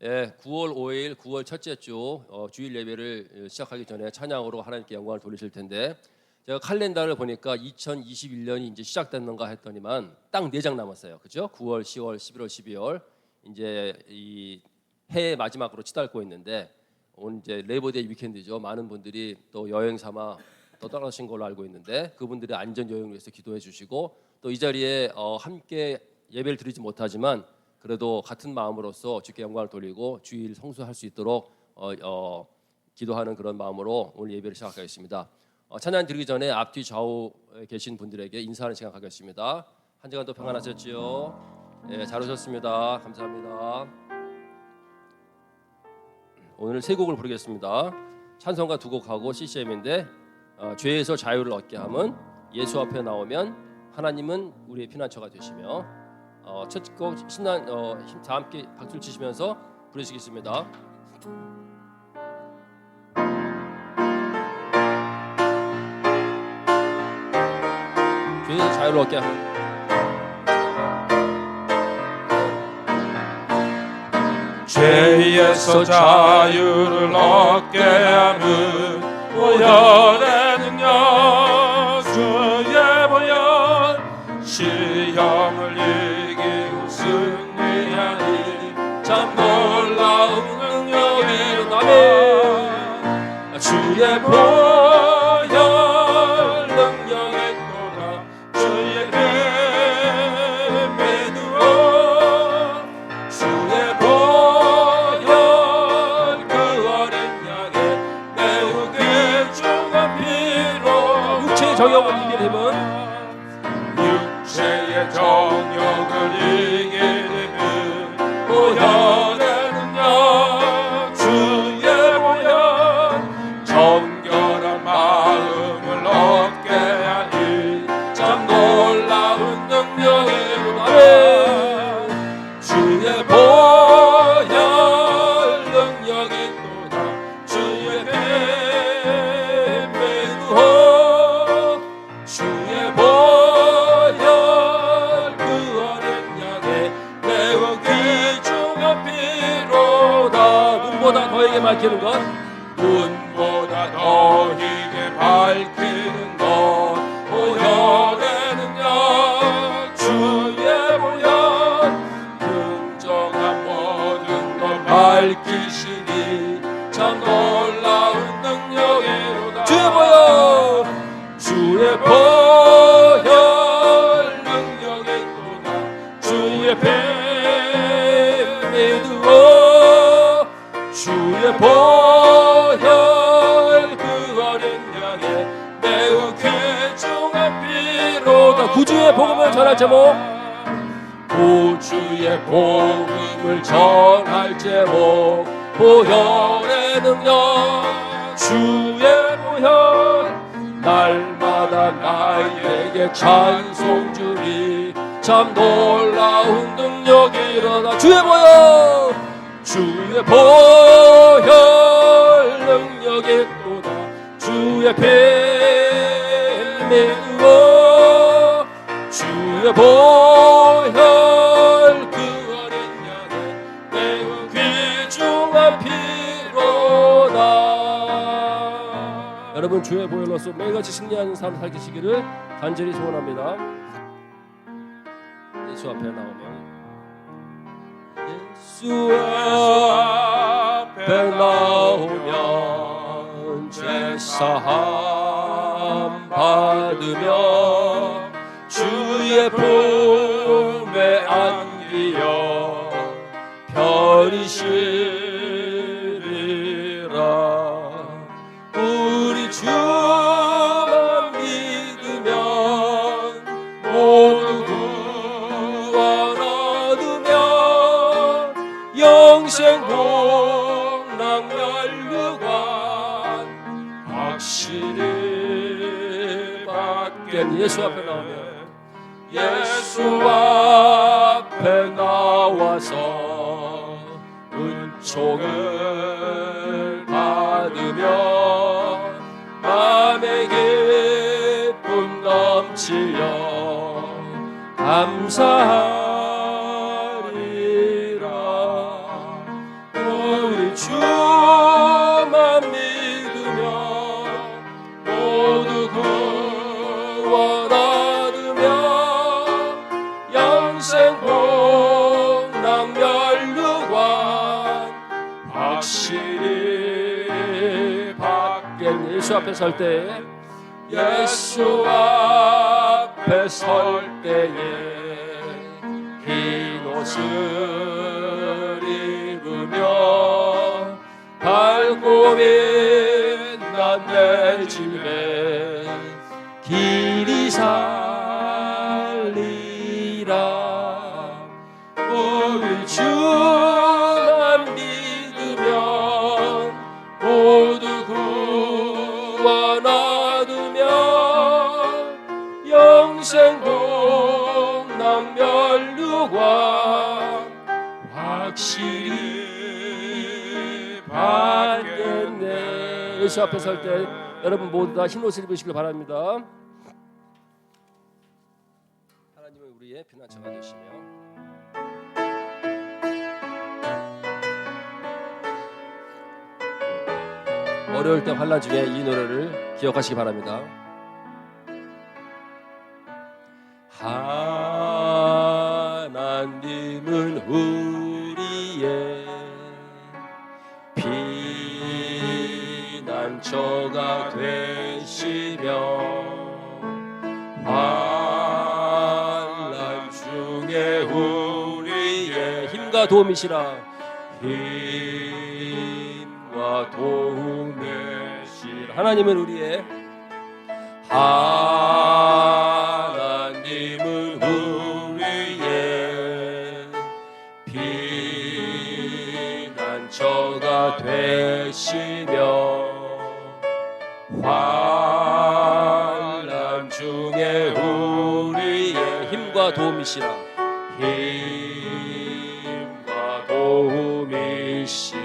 예, 9월 5일 9월 첫째 주 주일 예배를 시작하기 전에 찬양으로 하나님께 영광을 돌리실 텐데, 제가 칼렌더를 보니까 2021년이 이제 시작됐는가 했더니만 딱 4장 남았어요. 그죠? 9월, 10월, 11월, 12월 이제 이 해의 마지막으로 치닫고 있는데, 오늘 이제 레이버데이 위켄드죠. 많은 분들이 또 여행 삼아 또 떠나신 걸로 알고 있는데, 그분들의 안전 여행을 위해서 기도해 주시고, 또 이 자리에 함께 예배를 드리지 못하지만 그래도 같은 마음으로서 주께 영광을 돌리고 주일 성수할 수 있도록 기도하는 그런 마음으로 오늘 예배를 시작하겠습니다. 찬양 드리기 전에 앞뒤 좌우에 계신 분들에게 인사하는 시간 갖겠습니다. 한 주간도 평안하셨지요? 네, 잘 오셨습니다. 감사합니다. 오늘 세 곡을 부르겠습니다. 찬송가 2곡하고 CCM인데, 죄에서 자유를 얻게 함은, 예수 앞에 나오면 하나님은 우리의 피난처가 되시며, 첫 곡 신난 다 함께 박수를 치시면서 부르시겠습니다. 죄에서 자유를 얻게 함은, 죄에서 자유를 얻게 함은 보혈의 능력, 주의 보혈, 시험을 이기고 승리하니 참 놀라운 능력이로다. 주의 보혈 능력이 또다. 주의 뱀에 누워 주의 보혈 그 어린 양의 매우 귀중한 피로 육체의 정욕을 이기는 힘은, 육체의 정욕을 이기는 보혈의 능력, 주의 보혈, 정결한 마음을 얻게 하니 참 놀라운 능력이로다. 주의 보혈 능력이 또다. 주의 뱀에 누워 주의 보혈 그 어린 양의 매우 귀중한 피로다. 눈보다 더에게 밝히는 것, 눈보다 더 희게 밝히는 것, 보혈의 능력, 주의 보혈, 긍정한 모든 것 밝히시니 참 놀라운 능력이로다. 주의 보혈, 주의 보혈 능력이 또다. 주의 뱀에 누워 주의 보혈 그 어린 양의 매우 귀중한 피로다. 구주의 복음을 전할 제목, 구주의 복음을 전할 제목, 보혈의 능력, 주의 보혈, 날마다 나에게 찬송 주니 참 놀라운 능력이로다. 주의 보혈, 주의 보혈 능력이 또다. 주의 뱀에 누워 주의 보혈 그 어린 양의 매우 귀중한 피로다. 여러분 주의 보혈로서 매일같이 승리하는 삶 살기시기를 간절히 소원합니다. 예수 앞에 나오면, 예수 앞에 나오면 죄사함 받으며 주의 품에 안기어 편히 쉬리라. 우리 주만 믿으면 모두 구원 얻으며 영생 복락 멸류관 확실히 받겠네. 예수 앞에 나오면, 예수 앞에 나와서 은총을 받으며 마음의 기쁨 넘치어 감사하리라. 앞에 설 때에 예수 앞에 설 때에 흰 옷을 입으며 밝고 빛난 내 집에 길이 살리라. 우리 주만 믿으면 모두 구원 얻으며 영생 복락 멸류관 확실히 받겠네. 예수 앞에 설 때 여러분 모두 다 흰 옷을 입으시길 바랍니다. 하나님은 우리의 피난처가 되시며 어려울 때 환난 중에 이 노래를 기억하시기 바랍니다. 하나님은 우리의 피난처가 되시며 환난 중에 우리의 힘과 도움이시라. 힘과 도움이시라. 하나님은 우리의 하나님은 우리의 피난처가 되시며 환난 중에 우리의 힘과 도움이시라. 힘과 도움이시라.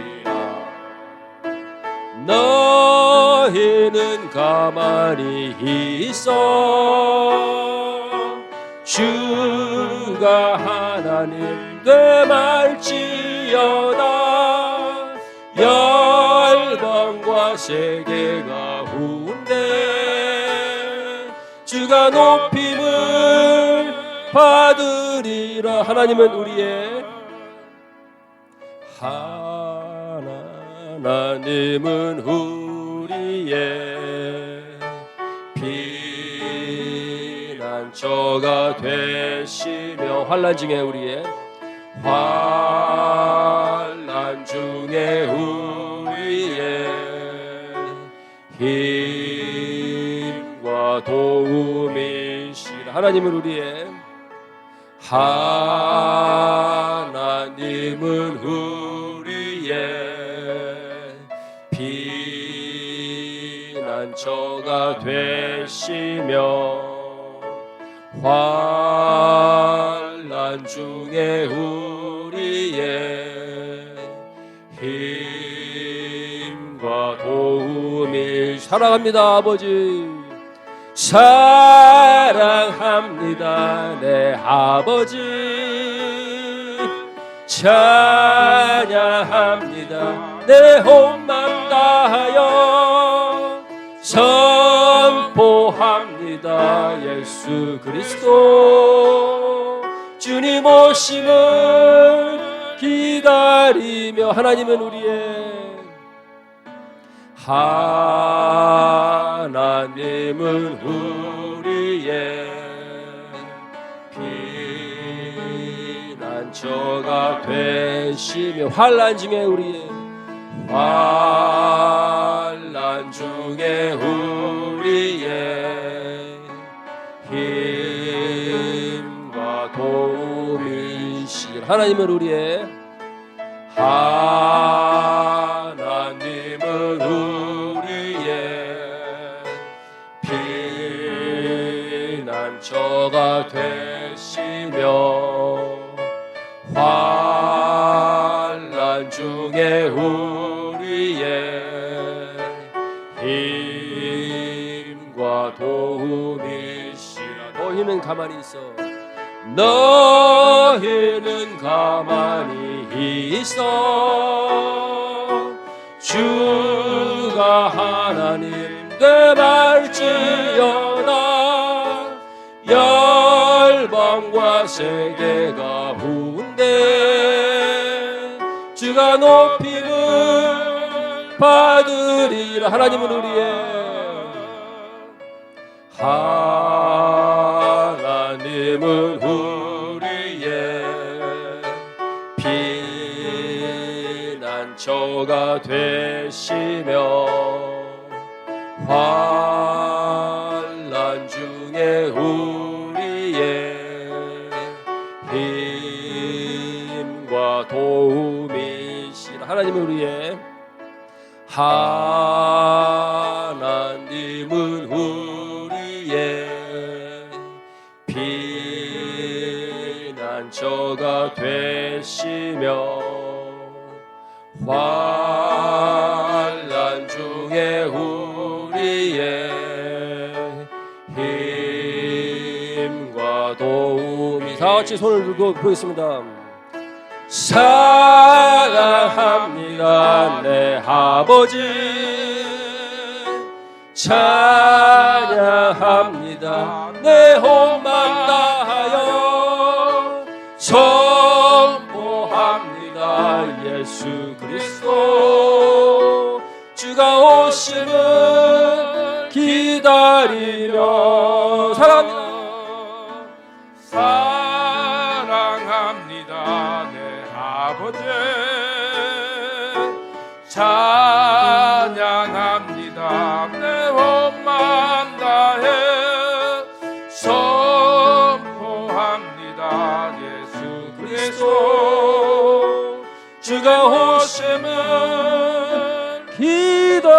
너희는 가만히 있어 주가 하나님 되말지어다. 열방과 세계 가운데 주가 높임을 받으리라. 하나님은 우리의 하나님은 우리의 피난처가 되시며 환난 중에 우리의 환난 중에 우리의 힘과 도움이시라. 하나님은 우리의 하나님은 우리의 피난처가 되시며 환난 중에 우리의 힘과 도움이 사랑합니다. 아버지 사랑합니다. 내 아버지 찬양합니다. 내 혼만 다하여 선포합니다. 예수 그리스도 주님 오심을 기다리며 하나님은 우리의 하나님은 우리의 피난처가 되시며 환난 중에 우리의 환난 중에 우리의 힘과 도움이시라. 하나님은 우리의 하나님은 우리의 피난처가 되시며 환난 중에 우리의 힘과 도움이시라. 너희는 가만히 있어. 너희는 가만히 있어 주가 하나님 되말지어다. 열방과 세계 가운데 주가 높임을 받으리라. 하나님은 우리의 하나님은 우리의 피난처가 되시며 환난 중에 우리의 힘과 도움이시라. 하나님은 우리의 하나님은 우리의 피난처가 되시며 환난 중에 우리의 힘과 도움이. 다 같이 손을 들고 보겠습니다. 사랑합니다 내 아버지, 찬양합니다 내 혼만 다하여 선포합니다 예수 그리스도 주가 오심을 기다리며 사랑합니다 내 아버지, 찬양합니다 내 혼만 다해 선포합니다 예수 그리스도 주가 오심을 기다리며.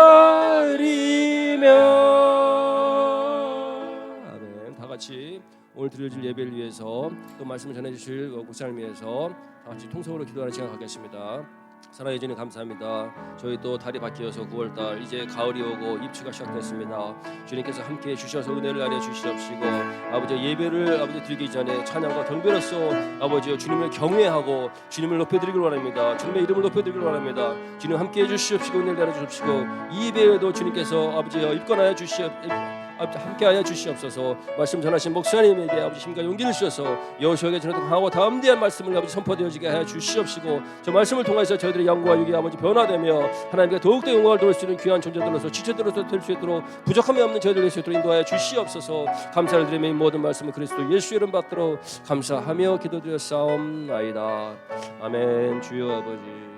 아멘. 다 같이 오늘 드려질 예배를 위해서 또 말씀을 전해주실 목사님을 위해서 다 같이 통성으로 기도하는 시간 갖겠습니다. 사랑해 주님 감사합니다. 저희 또 달이 바뀌어서 9월달 이제 가을이 오고 입추가 시작됐습니다. 주님께서 함께해 주셔서 은혜를 나눠 주시옵시고 아버지 예배를 아버지 드리기 전에 찬양과 경배로서 아버지 주님을 경외하고 주님을 높여드리길 원합니다. 주님의 이름을 높여드리길 원합니다. 주님 함께해 주시옵시고 은혜를 나눠 주시옵시고 이 예배에도 주님께서 아버지 입건하여 함께하여 주시옵소서. 말씀 전하신 목사님에게 아버지 힘과 용기를 주셔서 여호수아에게 전하던 강하고 담대한 말씀을 아버지 선포되어지게 하여 주시옵시고 저 말씀을 통해서 저희들의 영과 육이 아버지 변화되며 하나님께 더욱더 영광을 돌릴 수 있는 귀한 존재들로서 지체들로서 될 수 있도록 부족함이 없는 저희들 될 수 있도록 인도하여 주시옵소서. 감사를 드리며 이 모든 말씀을 그리스도 예수 이름 받들어 감사하며 기도드렸사옵나이다. 아멘. 주여 아버지.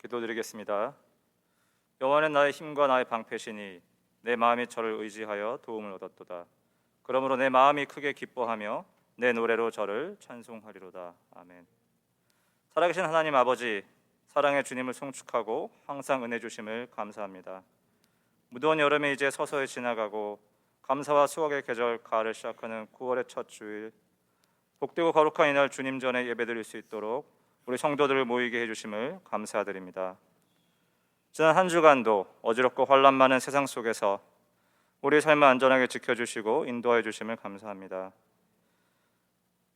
기도드리겠습니다. 여호와는 나의 힘과 나의 방패시니 내 마음이 저를 의지하여 도움을 얻었도다. 그러므로 내 마음이 크게 기뻐하며 내 노래로 저를 찬송하리로다. 아멘. 살아계신 하나님 아버지, 사랑의 주님을 송축하고 항상 은혜 주심을 감사합니다. 무더운 여름이 이제 서서히 지나가고 감사와 수확의 계절 가을을 시작하는 9월의 첫 주일, 복되고 거룩한 이날 주님 전에 예배드릴 수 있도록 우리 성도들을 모이게 해주심을 감사드립니다. 지난 한 주간도 어지럽고 환란 많은 세상 속에서 우리 삶을 안전하게 지켜주시고 인도하여 주심을 감사합니다.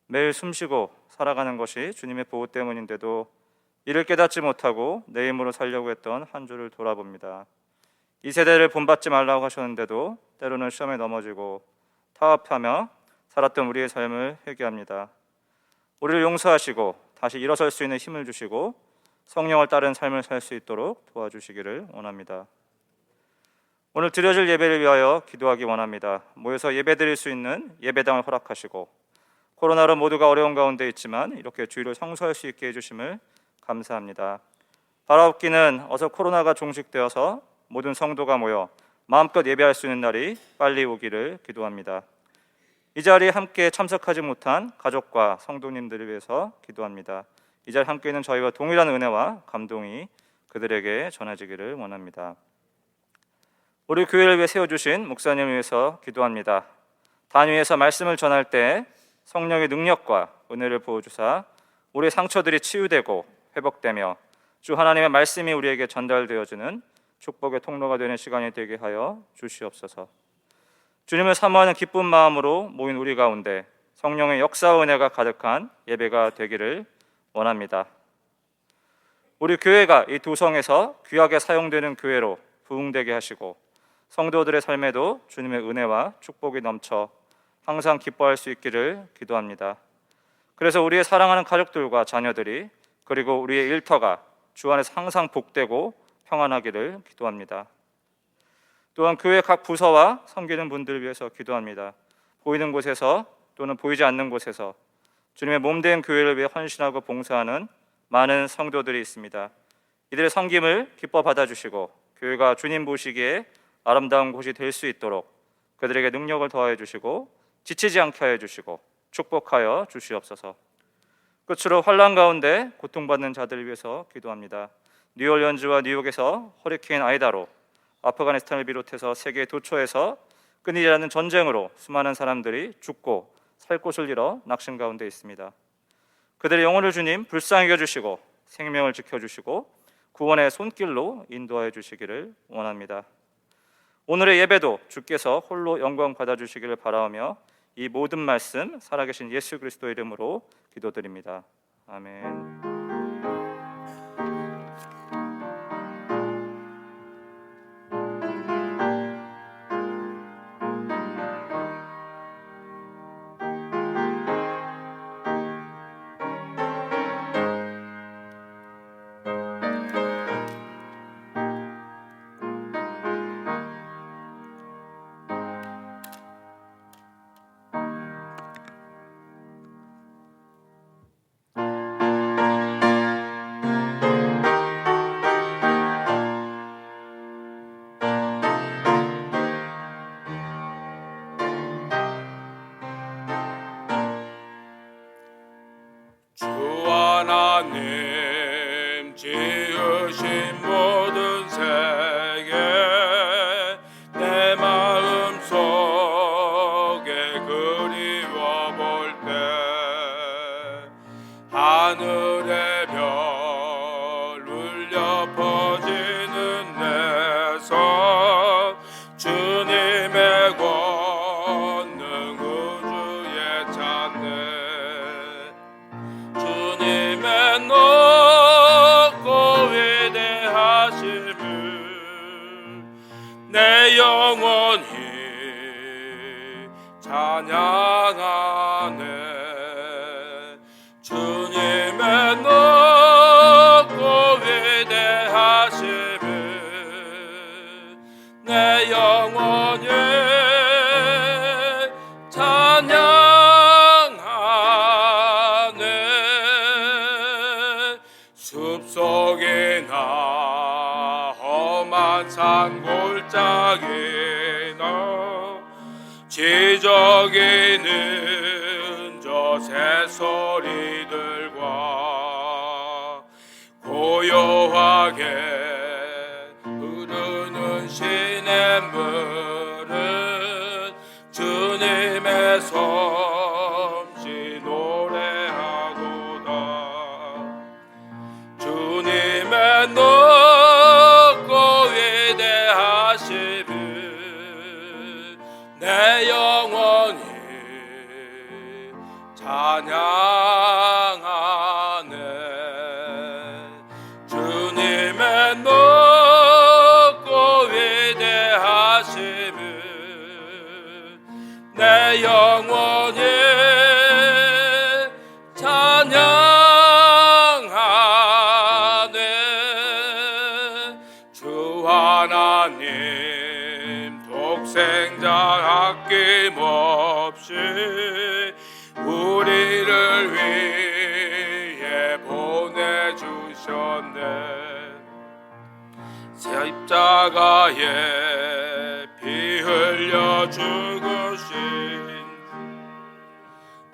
매일 숨쉬고 살아가는 것이 주님의 보호 때문인데도 이를 깨닫지 못하고 내 힘으로 살려고 했던 한 주를 돌아봅니다. 이 세대를 본받지 말라고 하셨는데도 때로는 시험에 넘어지고 타협하며 살았던 우리의 삶을 회개합니다. 우리를 용서하시고 다시 일어설 수 있는 힘을 주시고 성령을 따른 삶을 살 수 있도록 도와주시기를 원합니다. 오늘 드려질 예배를 위하여 기도하기 원합니다. 모여서 예배드릴 수 있는 예배당을 허락하시고 코로나로 모두가 어려운 가운데 있지만 이렇게 주일을 성수할 수 있게 해주심을 감사합니다. 바라옵기는 어서 코로나가 종식되어서 모든 성도가 모여 마음껏 예배할 수 있는 날이 빨리 오기를 기도합니다. 이 자리에 함께 참석하지 못한 가족과 성도님들을 위해서 기도합니다. 이 자리에 함께 있는 저희와 동일한 은혜와 감동이 그들에게 전해지기를 원합니다. 우리 교회를 위해 세워주신 목사님을 위해서 기도합니다. 단위에서 말씀을 전할 때 성령의 능력과 은혜를 부어주사 우리의 상처들이 치유되고 회복되며 주 하나님의 말씀이 우리에게 전달되어지는 축복의 통로가 되는 시간이 되게 하여 주시옵소서. 주님을 사모하는 기쁜 마음으로 모인 우리 가운데 성령의 역사와 은혜가 가득한 예배가 되기를 원합니다. 우리 교회가 이 두 성에서 귀하게 사용되는 교회로 부흥되게 하시고 성도들의 삶에도 주님의 은혜와 축복이 넘쳐 항상 기뻐할 수 있기를 기도합니다. 그래서 우리의 사랑하는 가족들과 자녀들이 그리고 우리의 일터가 주 안에서 항상 복되고 평안하기를 기도합니다. 또한 교회 각 부서와 섬기는 분들을 위해서 기도합니다. 보이는 곳에서 또는 보이지 않는 곳에서 주님의 몸된 교회를 위해 헌신하고 봉사하는 많은 성도들이 있습니다. 이들의 섬김을 기뻐 받아주시고 교회가 주님 보시기에 아름다운 곳이 될 수 있도록 그들에게 능력을 더하여 주시고 지치지 않게 하여 주시고 축복하여 주시옵소서. 끝으로 환난 가운데 고통받는 자들을 위해서 기도합니다. 뉴올리언즈와 뉴욕에서 허리케인 아이다로, 아프가니스탄을 비롯해서 세계 도처에서 끊이지 않는 전쟁으로 수많은 사람들이 죽고 살 곳을 잃어 낙심 가운데 있습니다. 그들의 영혼을 주님 불쌍히 여겨주시고 생명을 지켜주시고 구원의 손길로 인도하여 주시기를 원합니다. 오늘의 예배도 주께서 홀로 영광 받아주시기를 바라오며 이 모든 말씀 살아계신 예수 그리스도 이름으로 기도드립니다. 아멘. 주 하나님 지으신 모든 세계 내 마음 속에 그리워 볼 때 하늘의 별 울려 퍼지는 내 손 주님의 권능 우주에 찾네. 주님의 높고 위대하심을 내 영혼이 찬양하네. 주님의 높고 위대하심을 내 영혼이 찬양하네. 숲속이나 험한 산골짜기나 지저귀는 저 새소리들과 고요하게 흐르는 시냇물은 주님의 솜씨 노래하도다. 주님의 높고 위대하심을 내 영혼이 찬양하네. 주님의 높고 위대하심을 내 영혼이 찬양하네. 주 하나님 독생자 아낌없이 우리를 위해 보내주셨네. 십자가에 피 흘려 죽으신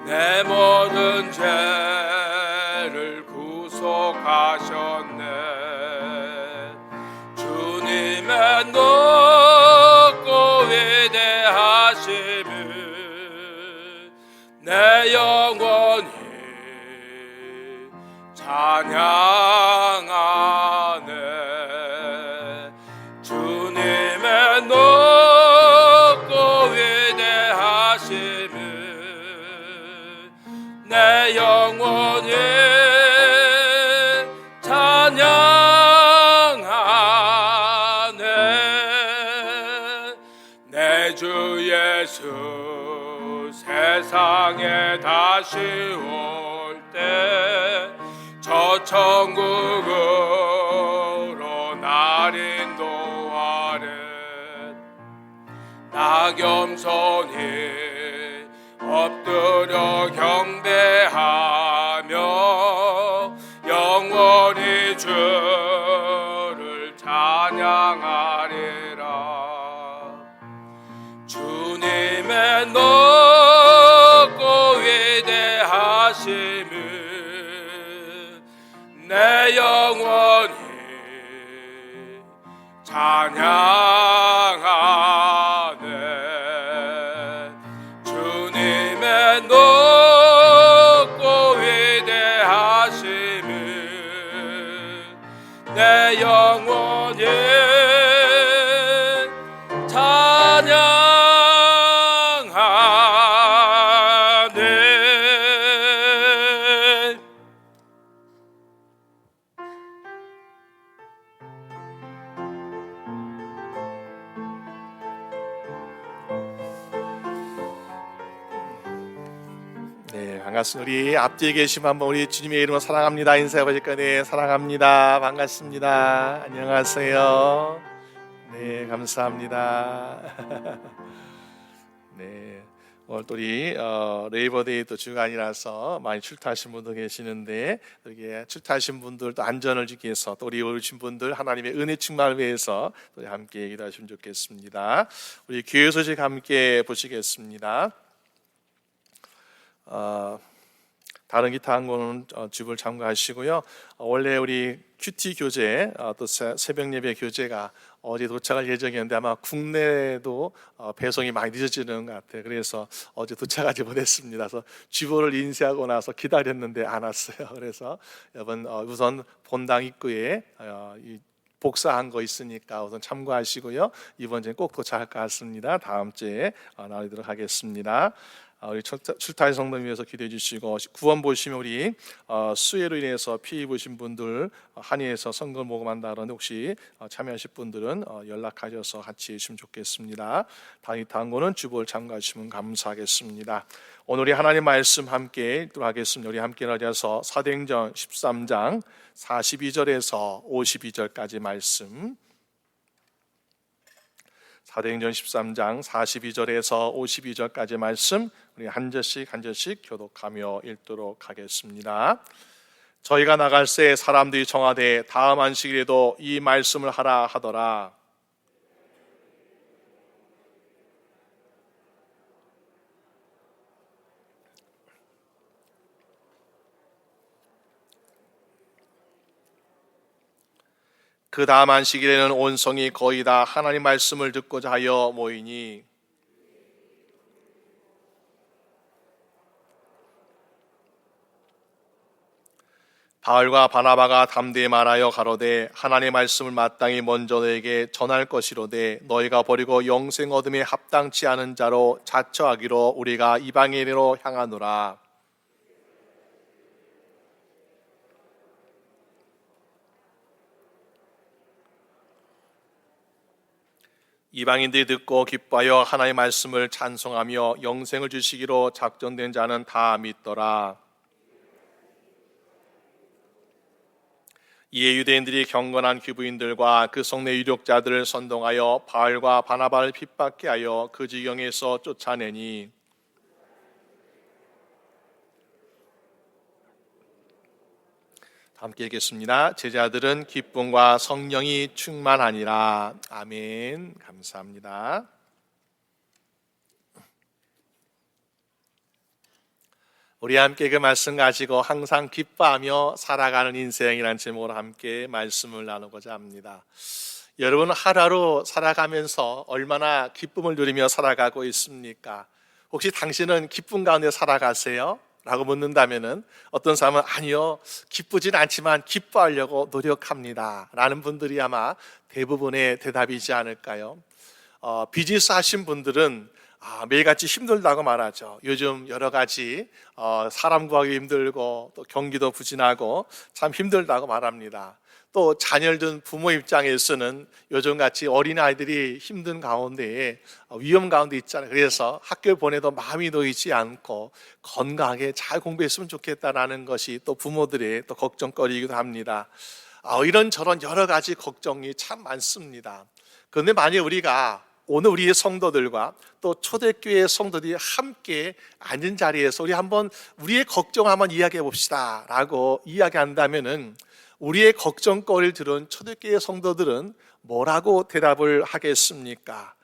내 모든 죄를 구속하셨네. 주님의 높고 위대하심을 내 영혼이 찬양하네. 주님의 높고 위대하심을 내 영혼이 찬양하네. 예수 세상에 다시 올 때 저 천국으로 날 인도하래. 나 겸손히 엎드려 경배하며 영원히 주를 찬양하리라. 주님의 높고 위대하심을 내 영원히 찬양하네. 주님의 높고 위대하심을 내 영원히 찬양하네. 네, 반갑습니다. 우리 앞뒤에 계시면 한번 우리 주님의 이름으로 사랑합니다 인사해 보실까요? 네, 사랑합니다. 반갑습니다. 안녕하세요. 네, 감사합니다. 네, 오늘 또 우리 레이버데이 또 주간이라서 많이 출타하신 분도 계시는데, 여기에 출타하신 분들도 안전을 주기 위해서 또 우리 오신 분들 하나님의 은혜 충만을 위해서 또 함께 기도하시면 좋겠습니다. 우리 교회 소식 함께 보시겠습니다. 다른 기타 한 거는 집을 참고하시고요. 원래 우리 큐티 교재 또 새벽 예배 교재가 어제 도착할 예정이었는데 아마 국내에도 배송이 많이 늦어지는 것 같아요. 그래서 어제 도착하지 못했습니다. 그래서 주보를 인쇄하고 나서 기다렸는데 안 왔어요. 그래서 여러분 우선 본당 입구에 복사한 거 있으니까 우선 참고하시고요. 이번 주에 꼭 도착할 것 같습니다. 다음 주에 나누도록 하겠습니다. 우리 출타의 성도님 위해서 기도해 주시고, 구원 보시면 우리 수해로 인해서 피해 보신 분들 한의에서 선거 모금한다 그러는데 혹시 참여하실 분들은 연락하셔서 같이 해주시면 좋겠습니다. 다음 거는 주보를 참고하시면 감사하겠습니다. 오늘 우리 하나님 말씀 함께 읽도록 하겠습니다. 우리 함께 나와서 사도행전 13장 42절에서 52절까지 말씀, 사도행전 13장 42절에서 52절까지 말씀 우리 한 절씩 교독하며 읽도록 하겠습니다. 저희가 나갈새 사람들이 청하되 다음 안식일에도 이 말씀을 하라 하더라. 그 다음 안식일에는 온 성이 거의 다 하나님 말씀을 듣고자 하여 모이니 바울과 바나바가 담대히 말하여 가로되 하나님의 말씀을 마땅히 먼저 너에게 전할 것이로되 너희가 버리고 영생 얻음에 합당치 않은 자로 자처하기로 우리가 이방인으로 향하노라. 이방인들이 듣고 기뻐하여 하나님의 말씀을 찬송하며 영생을 주시기로 작정된 자는 다 믿더라. 이에 유대인들이 경건한 귀부인들과 그 성내 유력자들을 선동하여 바울과 바나바를 핍박케 하여 그 지경에서 쫓아내니 함께 읽겠습니다. 제자들은 기쁨과 성령이 충만하니라. 아멘. 감사합니다. 우리 함께 그 말씀 가지고 항상 기뻐하며 살아가는 인생이라는 제목으로 함께 말씀을 나누고자 합니다. 여러분 하루하루 살아가면서 얼마나 기쁨을 누리며 살아가고 있습니까? 혹시 당신은 기쁨 가운데 살아가세요? 라고 묻는다면은 어떤 사람은 아니요, 기쁘진 않지만 기뻐하려고 노력합니다 라는 분들이 아마 대부분의 대답이지 않을까요? 비즈니스 하신 분들은 매일같이 힘들다고 말하죠. 요즘 여러 가지 사람 구하기 힘들고 또 경기도 부진하고 참 힘들다고 말합니다. 또 자녀를 둔 부모 입장에서는 요즘같이 어린아이들이 힘든 가운데에 위험 가운데 있잖아요. 그래서 학교를 보내도 마음이 놓이지 않고 건강하게 잘 공부했으면 좋겠다라는 것이 또 부모들의 또 걱정거리이기도 합니다. 이런저런 여러 가지 걱정이 참 많습니다. 그런데 만약 우리가 오늘 우리의 성도들과 또 초대교회 성도들이 함께 앉은 자리에서 우리 한번 우리의 걱정을 한번 이야기해 봅시다 라고 이야기한다면은 우리의 걱정거리를 들은 초대교회 성도들은 뭐라고 대답을 하겠습니까?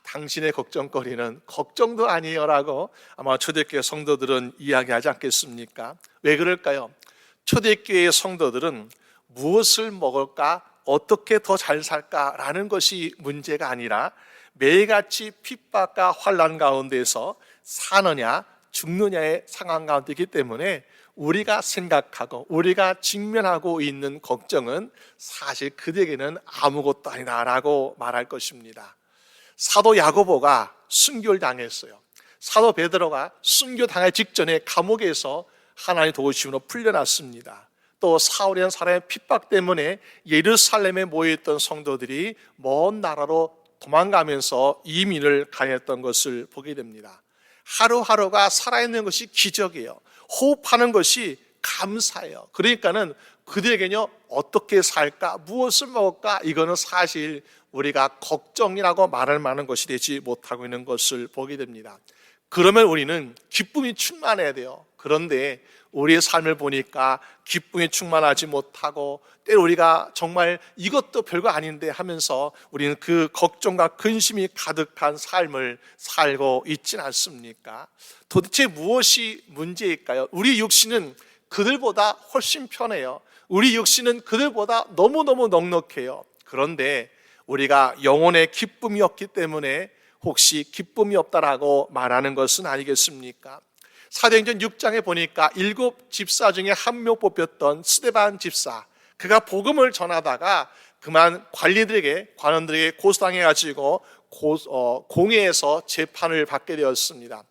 당신의 걱정거리는 걱정도 아니에요 라고 아마 초대교회 성도들은 이야기하지 않겠습니까? 왜 그럴까요? 초대교회 성도들은 무엇을 먹을까? 어떻게 더 잘 살까라는 것이 문제가 아니라 매일같이 핍박과 환난 가운데서 사느냐 죽느냐의 상황 가운데 있기 때문에 우리가 생각하고 우리가 직면하고 있는 걱정은 사실 그들에게는 아무것도 아니다라고 말할 것입니다. 사도 야고보가 순교를 당했어요. 사도 베드로가 순교당할 직전에 감옥에서 하나님의 도우심으로 풀려났습니다. 또 사울이라는 사람의 핍박 때문에 예루살렘에 모여있던 성도들이 먼 나라로 도망가면서 이민을 가했던 것을 보게 됩니다. 하루하루가 살아있는 것이 기적이에요. 호흡하는 것이 감사해요. 그러니까는 그들에게는요, 어떻게 살까, 무엇을 먹을까, 이거는 사실 우리가 걱정이라고 말할 만한 것이 되지 못하고 있는 것을 보게 됩니다. 그러면 우리는 기쁨이 충만해야 돼요. 그런데 우리의 삶을 보니까 기쁨이 충만하지 못하고 때로 우리가 정말 이것도 별거 아닌데 하면서 우리는 그 걱정과 근심이 가득한 삶을 살고 있지는 않습니까? 도대체 무엇이 문제일까요? 우리 육신은 그들보다 훨씬 편해요. 우리 육신은 그들보다 너무너무 넉넉해요. 그런데 우리가 영혼의 기쁨이 없기 때문에 혹시 기쁨이 없다라고 말하는 것은 아니겠습니까? 사도행전 6장에 보니까 7 집사 중에 한 명 뽑혔던 스데반 집사, 그가 복음을 전하다가 그만 관원들에게 고소당해가지고 공회에서 재판을 받게 되었습니다.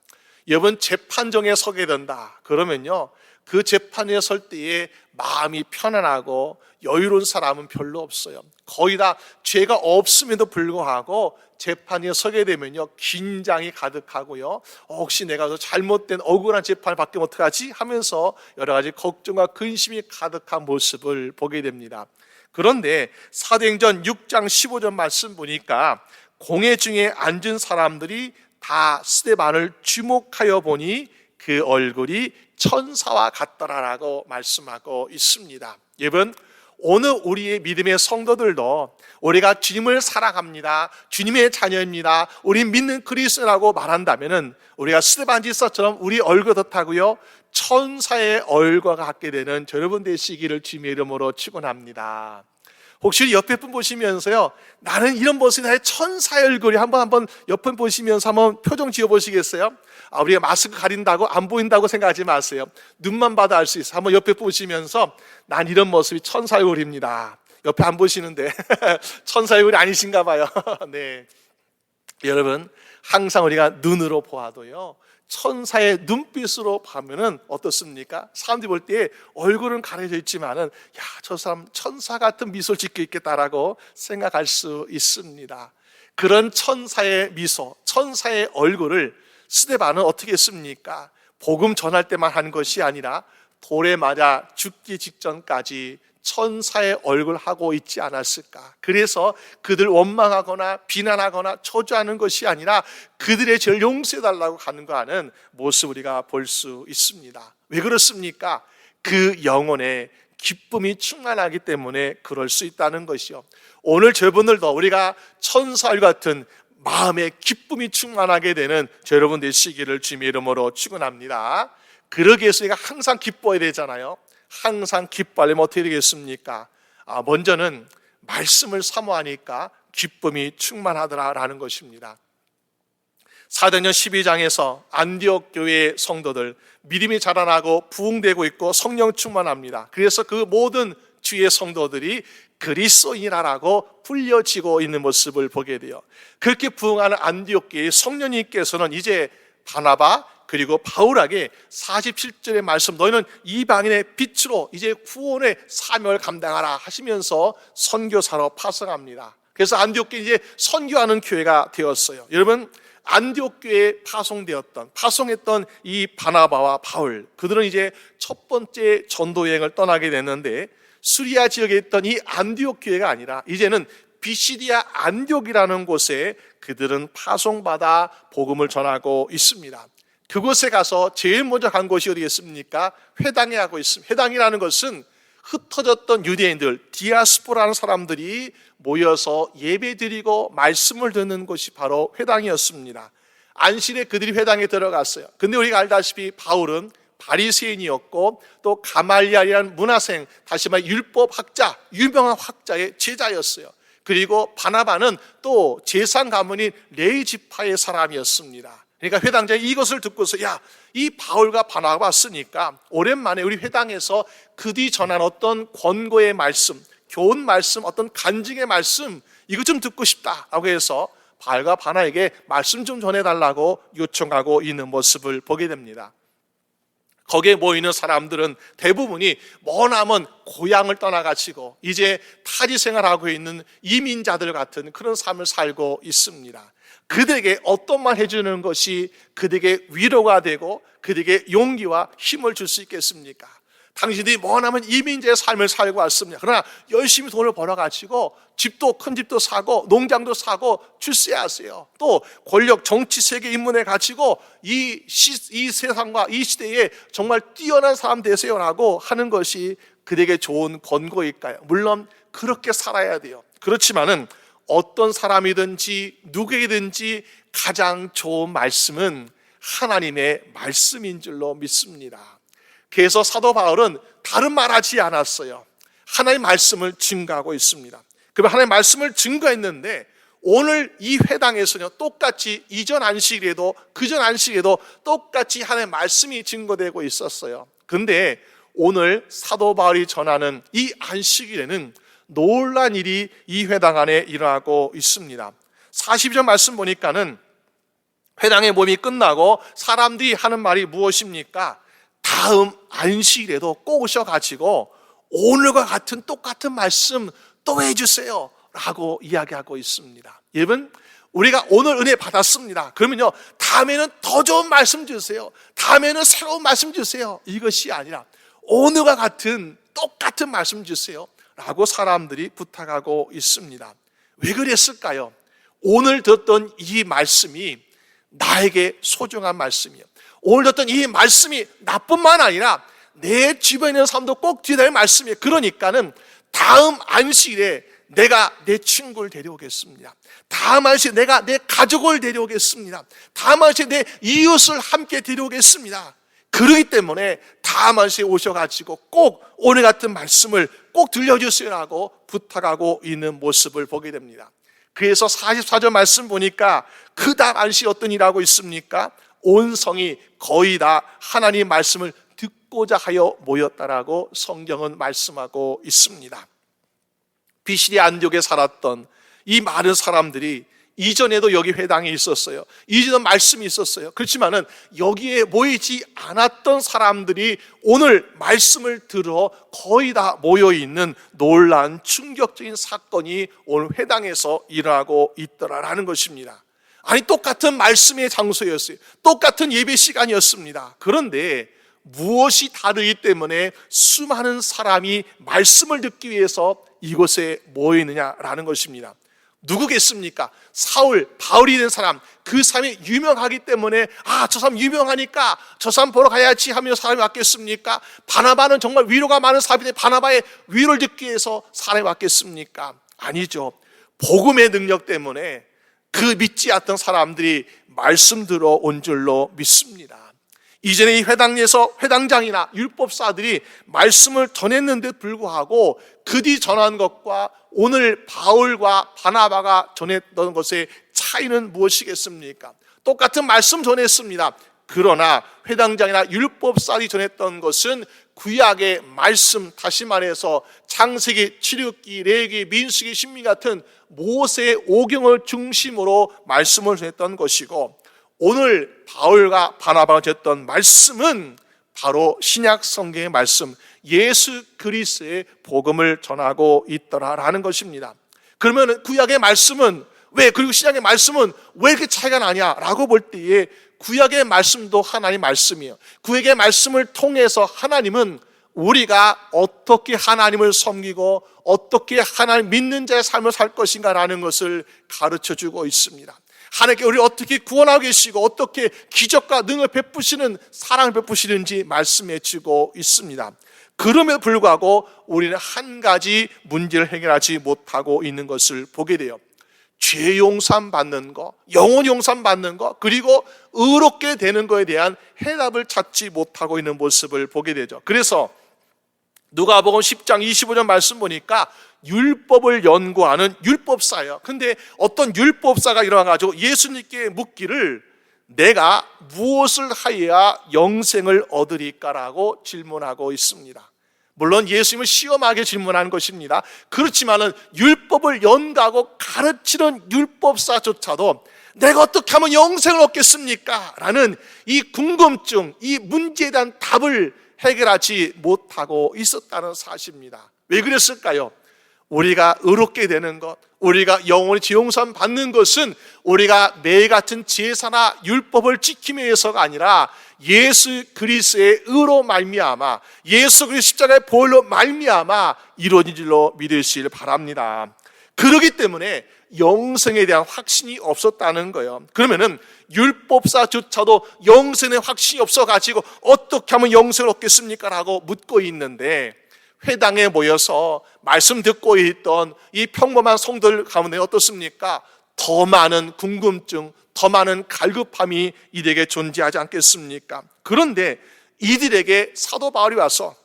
여러분, 재판정에 서게 된다 그러면요, 그 재판에 설 때에 마음이 편안하고 여유로운 사람은 별로 없어요. 거의 다 죄가 없음에도 불구하고 재판에 서게 되면요, 긴장이 가득하고요, 혹시 내가 잘못된 억울한 재판을 받으면 어떡하지 하면서 여러 가지 걱정과 근심이 가득한 모습을 보게 됩니다. 그런데 사도행전 6장 15절 말씀 보니까 공회 중에 앉은 사람들이 다 스데반을 주목하여 보니 그 얼굴이 천사와 같더라라고 말씀하고 있습니다. 여러분, 오늘 우리의 믿음의 성도들도 우리가 주님을 사랑합니다, 주님의 자녀입니다, 우리 믿는 그리스도라고 말한다면은 우리가 스데반 집사처럼 우리 얼굴 듯하고요, 천사의 얼굴과 같게 되는 여러분 되시기를 주님의 이름으로 축원합니다. 혹시 옆에 분 보시면서요, 나는 이런 모습이 나의 천사의 얼굴이 한번 옆에 보시면서 한번 표정 지어 보시겠어요? 우리가 마스크 가린다고 안 보인다고 생각하지 마세요. 눈만 봐도 알 수 있어요. 한번 옆에 보시면서 난 이런 모습이 천사의 얼굴입니다. 옆에 안 보시는데 천사의 얼굴이 아니신가 봐요. 네, 여러분, 항상 우리가 눈으로 보아도요, 천사의 눈빛으로 보면은 어떻습니까? 사람들이 볼 때 얼굴은 가려져 있지만은, 저 사람 천사 같은 미소를 짓고 있겠다라고 생각할 수 있습니다. 그런 천사의 미소, 천사의 얼굴을 스데반은 어떻게 했습니까? 복음 전할 때만 한 것이 아니라 돌에 맞아 죽기 직전까지 천사의 얼굴 하고 있지 않았을까? 그래서 그들 원망하거나 비난하거나 저주하는 것이 아니라 그들의 죄를 용서해달라고 하는 거 하는 모습 우리가 볼 수 있습니다. 왜 그렇습니까? 그 영혼에 기쁨이 충만하기 때문에 그럴 수 있다는 것이요. 오늘 저분들도 우리가 천사와 같은 마음의 기쁨이 충만하게 되는 여러분 되시기를 주님의 이름으로 축원합니다. 그러기 위해서 우리가 항상 기뻐야 되잖아요. 항상 기뻐하려면 어떻게 되겠습니까? 먼저는 말씀을 사모하니까 기쁨이 충만하더라라는 것입니다. 사도행전 12장에서 안디옥 교회의 성도들 믿음이 자라나고 부흥되고 있고 성령 충만합니다. 그래서 그 모든 주의 성도들이 그리스도인이라고 불려지고 있는 모습을 보게 돼요. 그렇게 부흥하는 안디옥 교회의 성령님께서는 이제 바나바, 그리고 바울에게 47절의 말씀, 너희는 이방인의 빛으로 이제 구원의 사명을 감당하라 하시면서 선교사로 파송합니다. 그래서 안디옥 교회 이제 선교하는 교회가 되었어요. 여러분, 안디옥 교회에 파송했던 이 바나바와 바울, 그들은 이제 첫 번째 전도 여행을 떠나게 됐는데, 수리아 지역에 있던 이 안디옥 교회가 아니라 이제는 비시디아 안디옥이라는 곳에 그들은 파송받아 복음을 전하고 있습니다. 그곳에 가서 제일 먼저 간 곳이 어디겠습니까? 회당에 하고 있습니다. 회당이라는 것은 흩어졌던 유대인들, 디아스포라는 사람들이 모여서 예배드리고 말씀을 듣는 곳이 바로 회당이었습니다. 안식일에 그들이 회당에 들어갔어요. 근데 우리가 알다시피 바울은 바리새인이었고 또 가말리엘이라는 문화생, 다시 말해 율법학자, 유명한 학자의 제자였어요. 그리고 바나바는 또 제상 가문인 레위 지파의 사람이었습니다. 그러니까 회당장이 이것을 듣고서, 야, 이 바울과 바나바가 왔으니까 오랜만에 우리 회당에서 그들이 전한 어떤 권고의 말씀, 교훈 말씀, 어떤 간증의 말씀, 이거 좀 듣고 싶다라고 해서 바울과 바나에게 말씀 좀 전해달라고 요청하고 있는 모습을 보게 됩니다. 거기에 모이는 사람들은 대부분이 머나먼 고향을 떠나가지고 이제 타지 생활하고 있는 이민자들 같은 그런 삶을 살고 있습니다. 그들에게 어떤 말 해주는 것이 그들에게 위로가 되고 그들에게 용기와 힘을 줄 수 있겠습니까? 당신들이 머나먼 이민자의 삶을 살고 왔습니다. 그러나 열심히 돈을 벌어가지고 집도, 큰 집도 사고 농장도 사고 출세하세요. 또 권력, 정치, 세계 입문해 가지고 이 세상과 이 시대에 정말 뛰어난 사람 되세요라고 하는 것이 그들에게 좋은 권고일까요? 물론 그렇게 살아야 돼요. 그렇지만은 어떤 사람이든지 누구에게든지 가장 좋은 말씀은 하나님의 말씀인 줄로 믿습니다. 그래서 사도 바울은 다른 말하지 않았어요. 하나님의 말씀을 증거하고 있습니다. 그러면 하나님의 말씀을 증거했는데 오늘 이 회당에서는 똑같이 이전 안식일에도 그전 안식일에도 똑같이 하나님의 말씀이 증거되고 있었어요. 그런데 오늘 사도 바울이 전하는 이 안식일에는 놀란 일이 이 회당 안에 일어나고 있습니다. 42절 말씀 보니까는 회당의 모임이 끝나고 사람들이 하는 말이 무엇입니까? 다음 안식일에도 꼭 오셔가지고 오늘과 같은 똑같은 말씀 또 해주세요 라고 이야기하고 있습니다. 여러분, 우리가 오늘 은혜 받았습니다. 그러면요, 다음에는 더 좋은 말씀 주세요. 다음에는 새로운 말씀 주세요. 이것이 아니라 오늘과 같은 똑같은 말씀 주세요 라고 사람들이 부탁하고 있습니다. 왜 그랬을까요? 오늘 듣던 이 말씀이 나에게 소중한 말씀이에요. 오늘 듣던 이 말씀이 나뿐만 아니라 내 주변에 있는 사람도 꼭 들어야 될 말씀이에요. 그러니까는 다음 안식일에 내가 내 친구를 데려오겠습니다. 다음 안식일에 내가 내 가족을 데려오겠습니다. 다음 안식일에 내 이웃을 함께 데려오겠습니다. 그러기 때문에 다음 안식일에 오셔가지고 꼭 오늘 같은 말씀을 꼭 들려주세요라고 부탁하고 있는 모습을 보게 됩니다. 그래서 44절 말씀 보니까 그 다음 안식이 어떤 일하고 있습니까? 온 성이 거의 다 하나님 말씀을 듣고자 하여 모였다라고 성경은 말씀하고 있습니다. 비시디 안디옥에 살았던 이 많은 사람들이 이전에도 여기 회당에 있었어요. 이전에도 말씀이 있었어요. 그렇지만은 여기에 모이지 않았던 사람들이 오늘 말씀을 들어 거의 다 모여 있는 놀라운 충격적인 사건이 오늘 회당에서 일어나고 있더라라는 것입니다. 아니, 똑같은 말씀의 장소였어요. 똑같은 예배 시간이었습니다. 그런데 무엇이 다르기 때문에 수많은 사람이 말씀을 듣기 위해서 이곳에 모이느냐라는 것입니다. 누구겠습니까? 사울, 바울이 된 사람, 그 사람이 유명하기 때문에 저 사람 유명하니까 저 사람 보러 가야지 하며 사람이 왔겠습니까? 바나바는 정말 위로가 많은 사람인데 바나바의 위로를 듣기 위해서 사람이 왔겠습니까? 아니죠. 복음의 능력 때문에 그 믿지 않던 사람들이 말씀 들어온 줄로 믿습니다. 이전에 이 회당에서 회당장이나 율법사들이 말씀을 전했는데 불구하고 그들이 전한 것과 오늘 바울과 바나바가 전했던 것의 차이는 무엇이겠습니까? 똑같은 말씀 전했습니다. 그러나 회당장이나 율법사들이 전했던 것은 구약의 말씀, 다시 말해서 창세기, 출애굽기, 레위기, 민수기, 신명기 같은 모세의 오경을 중심으로 말씀을 전했던 것이고, 오늘 바울과 바나바가 줬던 말씀은 바로 신약 성경의 말씀, 예수 그리스도의 복음을 전하고 있더라라는 것입니다. 그러면 구약의 말씀은 왜, 그리고 신약의 말씀은 왜 이렇게 차이가 나냐라고 볼 때에 구약의 말씀도 하나님의 말씀이에요. 구약의 말씀을 통해서 하나님은 우리가 어떻게 하나님을 섬기고 어떻게 하나님 믿는 자의 삶을 살 것인가라는 것을 가르쳐주고 있습니다. 하나님께 우리를 어떻게 구원하고 계시고 어떻게 기적과 능을 베푸시는, 사랑을 베푸시는지 말씀해주고 있습니다. 그럼에도 불구하고 우리는 한 가지 문제를 해결하지 못하고 있는 것을 보게 돼요. 죄 용산 받는 거, 영혼 용산 받는 거, 그리고 의롭게 되는 거에 대한 해답을 찾지 못하고 있는 모습을 보게 되죠. 그래서 누가복음 10장 25절 말씀 보니까 율법을 연구하는 율법사예요. 근데 어떤 율법사가 일어나가지고 예수님께 묻기를 내가 무엇을 하여야 영생을 얻으리까라고 질문하고 있습니다. 물론 예수님을 시험하게 질문하는 것입니다. 그렇지만은 율법을 연구하고 가르치는 율법사조차도 내가 어떻게 하면 영생을 얻겠습니까? 라는 이 궁금증, 이 문제에 대한 답을 해결하지 못하고 있었다는 사실입니다. 왜 그랬을까요? 우리가 의롭게 되는 것, 우리가 영원히 지용산 받는 것은 우리가 매일 같은 제사나 율법을 지키며 해서가 아니라 예수 그리스도의 의로 말미암아, 예수 그리스도 십자가의 보혈로 말미암아 이루어진 줄로 믿으시길 바랍니다. 그렇기 때문에 영생에 대한 확신이 없었다는 거예요. 그러면은 율법사조차도 영생에 확신이 없어가지고 어떻게 하면 영생을 얻겠습니까? 라고 묻고 있는데, 회당에 모여서 말씀 듣고 있던 이 평범한 성도들 가운데 어떻습니까? 더 많은 궁금증, 더 많은 갈급함이 이들에게 존재하지 않겠습니까? 그런데 이들에게 사도 바울이 와서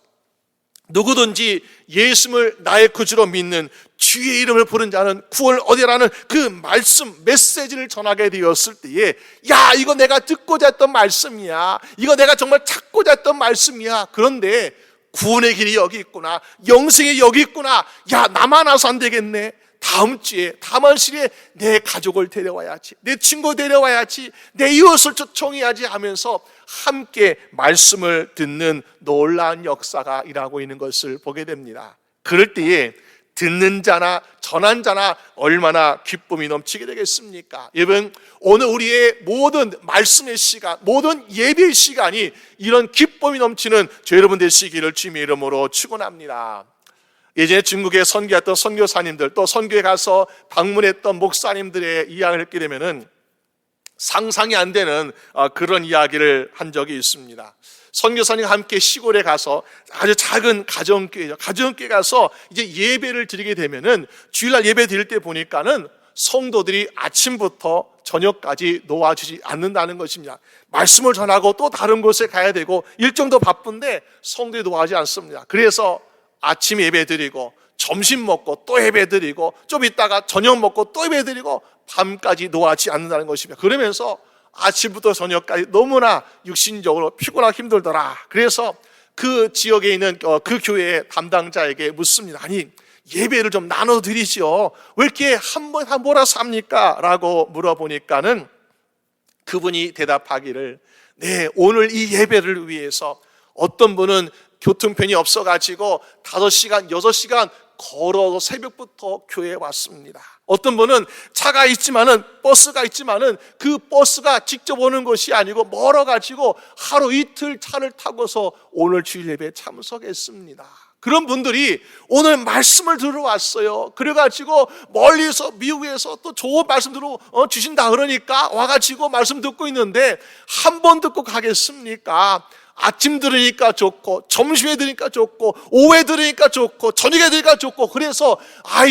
누구든지 예수를 나의 구주로 믿는 주의 이름을 부른 자는 구원을 얻으라는 그 말씀, 메시지를 전하게 되었을 때에, 야, 이거 내가 듣고자 했던 말씀이야, 이거 내가 정말 찾고자 했던 말씀이야. 그런데 구원의 길이 여기 있구나, 영생이 여기 있구나, 야, 나만 와서 안 되겠네, 다음 주에, 다음 시에 내 가족을 데려와야지, 내 친구 데려와야지, 내 이웃을 초청해야지 하면서 함께 말씀을 듣는 놀라운 역사가 일어나고 있는 것을 보게 됩니다. 그럴 때에 듣는 자나 전한 자나 얼마나 기쁨이 넘치게 되겠습니까? 여러분, 오늘 우리의 모든 말씀의 시간, 모든 예배의 시간이 이런 기쁨이 넘치는 저 여러분 되시기를 주님의 이름으로 축원합니다. 예전에 중국에 선교했던 선교사님들, 또 선교에 가서 방문했던 목사님들의 이야기를 듣게 되면은 상상이 안 되는 그런 이야기를 한 적이 있습니다. 선교사님과 함께 시골에 가서 아주 작은 가정교회죠. 가정교회 가서 이제 예배를 드리게 되면은 주일날 예배 드릴 때 보니까는 성도들이 아침부터 저녁까지 놓아주지 않는다는 것입니다. 말씀을 전하고 또 다른 곳에 가야 되고 일정도 바쁜데 성도들이 놓아주지 않습니다. 그래서 아침 예배 드리고 점심 먹고 또 예배 드리고 좀 있다가 저녁 먹고 또 예배 드리고 밤까지 놓아주지 않는다는 것입니다. 그러면서 아침부터 저녁까지 너무나 육신적으로 피곤하고 힘들더라. 그래서 그 지역에 있는 그 교회의 담당자에게 묻습니다. 아니, 예배를 좀 나눠드리죠, 왜 이렇게 한 번 몰아서 합니까? 라고 물어보니까는 그분이 대답하기를, 네, 오늘 이 예배를 위해서 어떤 분은 교통편이 없어가지고 5시간, 6시간 걸어서 새벽부터 교회에 왔습니다. 어떤 분은 차가 있지만은, 버스가 있지만은 그 버스가 직접 오는 것이 아니고 멀어가지고 하루 이틀 차를 타고서 오늘 주일 예배에 참석했습니다. 그런 분들이 오늘 말씀을 들으러 왔어요. 그래가지고 멀리서 미국에서 또 좋은 말씀 들어 주신다 그러니까 와가지고 말씀 듣고 있는데, 한 번 듣고 가겠습니까? 아침 들으니까 좋고, 점심에 들으니까 좋고, 오후에 들으니까 좋고, 저녁에 들으니까 좋고, 그래서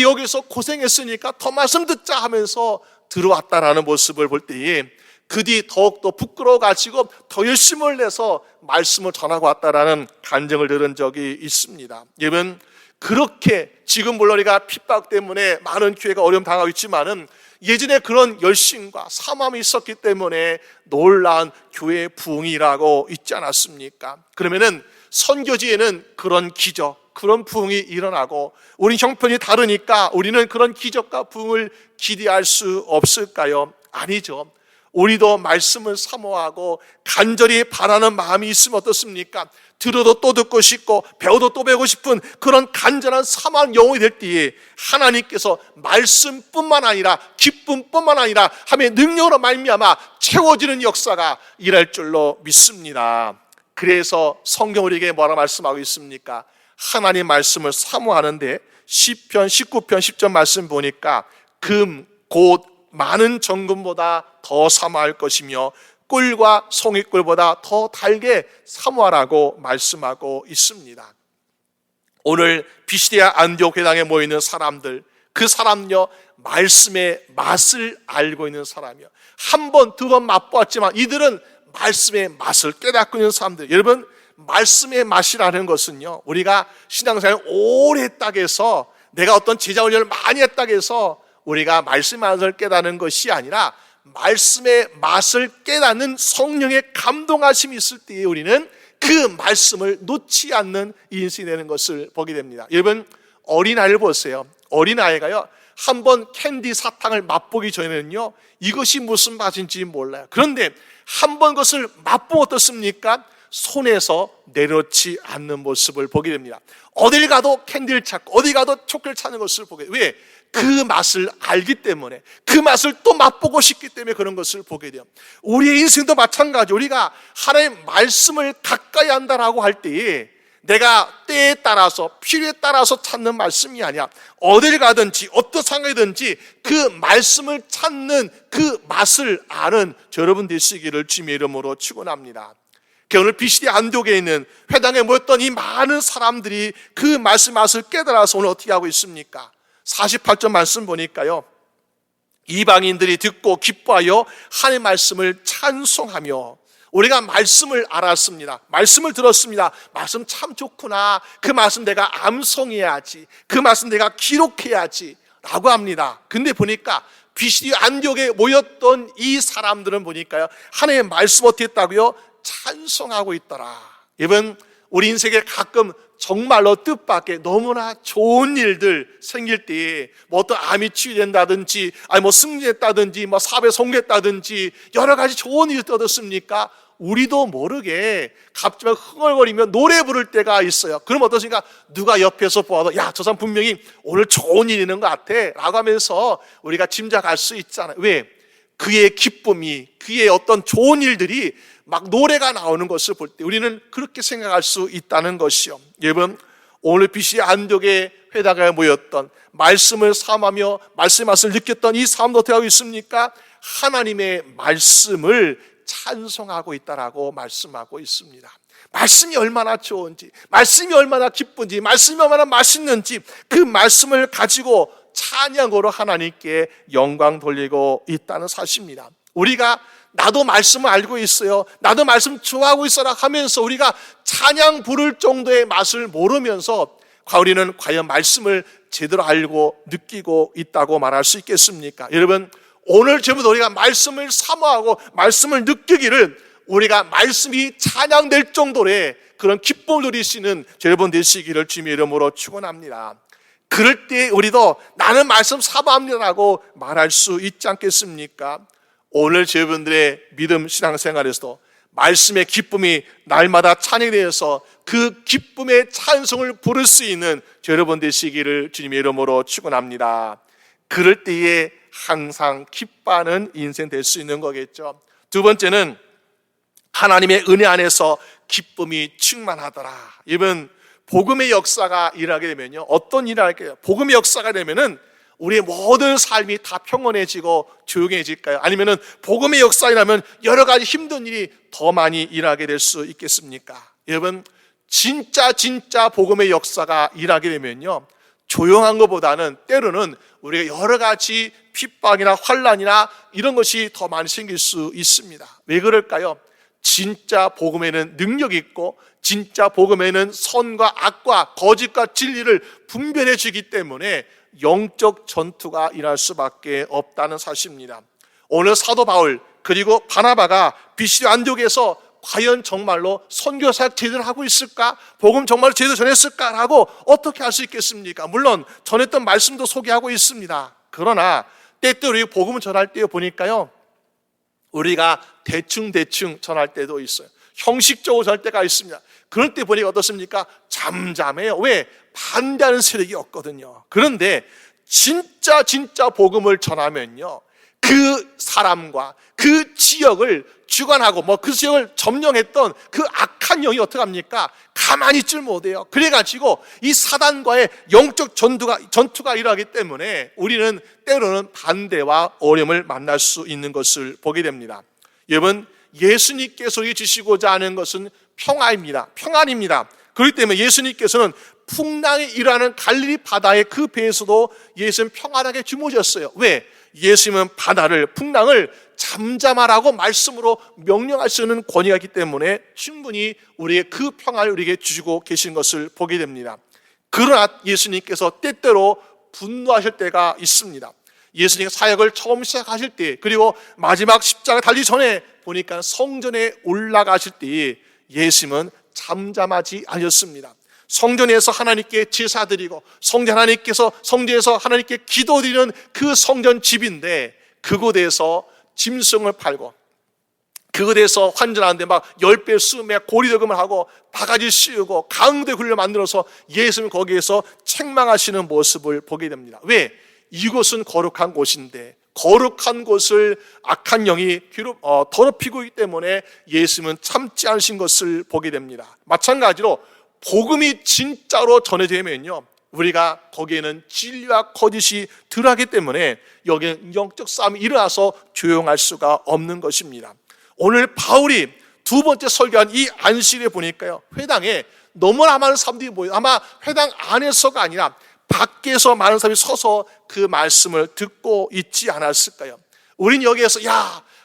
여기서 고생했으니까 더 말씀 듣자 하면서 들어왔다라는 모습을 볼 때에 그 뒤 더욱더 부끄러워가지고 더 열심을 내서 말씀을 전하고 왔다라는 간증을 들은 적이 있습니다. 여러분, 그렇게 지금 물론 우리가 핍박 때문에 많은 교회가 어려움 당하고 있지만은 예전에 그런 열심과 사모함이 있었기 때문에 놀라운 교회 부흥이라고 있지 않았습니까? 그러면은 선교지에는 그런 기적, 그런 부흥이 일어나고, 우리 형편이 다르니까 우리는 그런 기적과 부흥을 기대할 수 없을까요? 아니죠. 우리도 말씀을 사모하고 간절히 바라는 마음이 있으면 어떻습니까? 들어도 또 듣고 싶고 배워도 또 배우고 싶은 그런 간절한 사모하는 영혼이 될 때에 하나님께서 말씀뿐만 아니라 기쁨뿐만 아니라 하나님의 능력으로 말미암아 채워지는 역사가 일할 줄로 믿습니다. 그래서 성경 우리에게 뭐라 말씀하고 있습니까? 하나님 말씀을 사모하는데 시편 19편 10절 말씀 보니까 금, 곧 많은 정금보다 더 사모할 것이며 꿀과 송이꿀보다 더 달게 사모하라고 말씀하고 있습니다. 오늘 비시디아 안디옥 회당에 모이는 사람들, 그 사람요 말씀의 맛을 알고 있는 사람이요, 한 번, 두 번 맛보았지만 이들은 말씀의 맛을 깨닫고 있는 사람들. 여러분, 말씀의 맛이라는 것은요, 우리가 신앙생활을 오래 했다고 해서, 내가 어떤 제자 훈련을 많이 했다고 해서 우리가 말씀의 맛을 깨닫는 것이 아니라 말씀의 맛을 깨닫는 성령의 감동하심이 있을 때에 우리는 그 말씀을 놓지 않는 인생이 되는 것을 보게 됩니다. 여러분, 어린아이를 보세요. 어린아이가요, 한번 캔디 사탕을 맛보기 전에는요 이것이 무슨 맛인지 몰라요. 그런데 한번 그것을 맛보면 어떻습니까? 손에서 내려놓지 않는 모습을 보게 됩니다. 어딜 가도 캔디를 찾고 어디 가도 초콜릿을 찾는 것을 보게 돼요. 왜? 그 맛을 알기 때문에, 그 맛을 또 맛보고 싶기 때문에 그런 것을 보게 돼요. 우리의 인생도 마찬가지. 우리가 하나님의 말씀을 가까이 한다라고 할 때에 내가 때에 따라서 필요에 따라서 찾는 말씀이 아니야. 어딜 가든지 어떤 상황이든지 그 말씀을 찾는 그 맛을 아는 여러분 되시기를 주님의 이름으로 축원합니다. 오늘 비시디아 안디옥에 있는 회당에 모였던 이 많은 사람들이 그 말씀 맛을 깨달아서 오늘 어떻게 하고 있습니까? 48절 말씀 보니까요, 이방인들이 듣고 기뻐하여 하나님의 말씀을 찬송하며, 우리가 말씀을 알았습니다. 말씀을 들었습니다. 말씀 참 좋구나. 그 말씀 내가 암송해야지. 그 말씀 내가 기록해야지 라고 합니다. 근데 보니까 비시디아 안디옥에 모였던 이 사람들은 보니까요, 하나님의 말씀 어떻게 했다고요? 찬송하고 있더라. 여러분, 우리 인생에 가끔 정말로 뜻밖의 너무나 좋은 일들 생길 때에 뭐 어떤 암이 치유된다든지, 아니 뭐 승리했다든지, 뭐 사업에 성공했다든지 여러 가지 좋은 일이 떠졌습니까? 우리도 모르게 갑자기 흥얼거리며 노래 부를 때가 있어요. 그럼 어떠십니까? 누가 옆에서 보아도 야, 저 사람 분명히 오늘 좋은 일이 있는 것 같아 라고 하면서 우리가 짐작할 수 있잖아요. 왜? 그의 기쁨이, 그의 어떤 좋은 일들이 막 노래가 나오는 것을 볼 때 우리는 그렇게 생각할 수 있다는 것이요. 여러분, 오늘 비시디아 안디옥의 회당에 모였던 말씀을 사모하며 말씀의 맛을 느꼈던 이 사람도 어떻게 하고 있습니까? 하나님의 말씀을 찬송하고 있다라고 말씀하고 있습니다. 말씀이 얼마나 좋은지, 말씀이 얼마나 기쁜지, 말씀이 얼마나 맛있는지 그 말씀을 가지고 찬양으로 하나님께 영광 돌리고 있다는 사실입니다. 우리가 나도 말씀을 알고 있어요, 나도 말씀 좋아하고 있어라 하면서 우리가 찬양 부를 정도의 맛을 모르면서 우리는 과연 말씀을 제대로 알고 느끼고 있다고 말할 수 있겠습니까? 여러분, 오늘 저부터 우리가 말씀을 사모하고 말씀을 느끼기를, 우리가 말씀이 찬양될 정도의 그런 기쁨을 누릴 수 있는 여러분 되시기를 주님의 이름으로 축원합니다. 그럴 때 우리도 나는 말씀 사모합니다라고 말할 수 있지 않겠습니까? 오늘 여러분들의 믿음 신앙생활에서도 말씀의 기쁨이 날마다 찬양이 되어서 그 기쁨의 찬송을 부를 수 있는 여러분 되시기를 주님의 이름으로 축원합니다. 그럴 때에 항상 기뻐하는 인생 될 수 있는 거겠죠. 두 번째는 하나님의 은혜 안에서 기쁨이 충만하더라. 이번 복음의 역사가 일하게 되면요, 어떤 일을 할까요? 복음의 역사가 되면은 우리의 모든 삶이 다 평온해지고 조용해질까요? 아니면은 복음의 역사라면 여러 가지 힘든 일이 더 많이 일하게 될 수 있겠습니까? 여러분, 진짜 복음의 역사가 일하게 되면요, 조용한 것보다는 때로는 우리가 여러 가지 핍박이나 환난이나 이런 것이 더 많이 생길 수 있습니다. 왜 그럴까요? 진짜 복음에는 능력이 있고 진짜 복음에는 선과 악과 거짓과 진리를 분별해 주기 때문에 영적 전투가 일어날 수밖에 없다는 사실입니다. 오늘 사도 바울 그리고 바나바가 비시디아 안디옥에서 과연 정말로 선교사역 제대로 하고 있을까? 복음 정말 제대로 전했을까라고 어떻게 할 수 있겠습니까? 물론 전했던 말씀도 소개하고 있습니다. 그러나 때때로 복음을 전할 때 보니까요, 우리가 대충 전할 때도 있어요. 형식적으로 전할 때가 있습니다. 그럴 때 보니까 어떻습니까? 잠잠해요. 왜? 반대하는 세력이 없거든요. 그런데 진짜 복음을 전하면요, 그 사람과 그 지역을 주관하고 그 지역을 점령했던 그 악한 영이 어떻게 합니까? 가만히 있질 못해요. 그래가지고 이 사단과의 영적 전투가 일어나기 때문에 우리는 때로는 반대와 어려움을 만날 수 있는 것을 보게 됩니다. 여러분, 예수님께서 주시고자 하는 것은 평화입니다. 평안입니다. 그렇기 때문에 예수님께서는 풍랑이 일어나는 갈릴리 바다의 그 배에서도 예수님은 평안하게 주무셨어요. 왜? 예수님은 바다를, 풍랑을 잠잠하라고 말씀으로 명령할 수 있는 권위가 있기 때문에 충분히 우리의 그 평화를 우리에게 주시고 계신 것을 보게 됩니다. 그러나 예수님께서 때때로 분노하실 때가 있습니다. 예수님 사역을 처음 시작하실 때, 그리고 마지막 십자가 달리기 전에 보니까 성전에 올라가실 때 예수님은 잠잠하지 않으셨습니다. 성전에서 하나님께 제사드리고 성전에서 하나님께 기도드리는 그 성전 집인데, 그곳에서 짐승을 팔고 그곳에서 환전하는데 막 10배 수매 고리대금을 하고 바가지 씌우고 강대 굴려 만들어서 예수님 거기에서 책망하시는 모습을 보게 됩니다. 왜? 이곳은 거룩한 곳인데 거룩한 곳을 악한 영이 더럽히고 있기 때문에 예수님은 참지 않으신 것을 보게 됩니다. 마찬가지로 복음이 진짜로 전해지면요, 우리가 거기에는 진리와 거짓이 들어가기 때문에 여기는 영적 싸움이 일어나서 조용할 수가 없는 것입니다. 오늘 바울이 두 번째 설교한 이 안식일에 보니까요, 회당에 너무나 많은 사람들이 모여요. 아마 회당 안에서가 아니라 밖에서 많은 사람이 서서 그 말씀을 듣고 있지 않았을까요? 우린 여기에서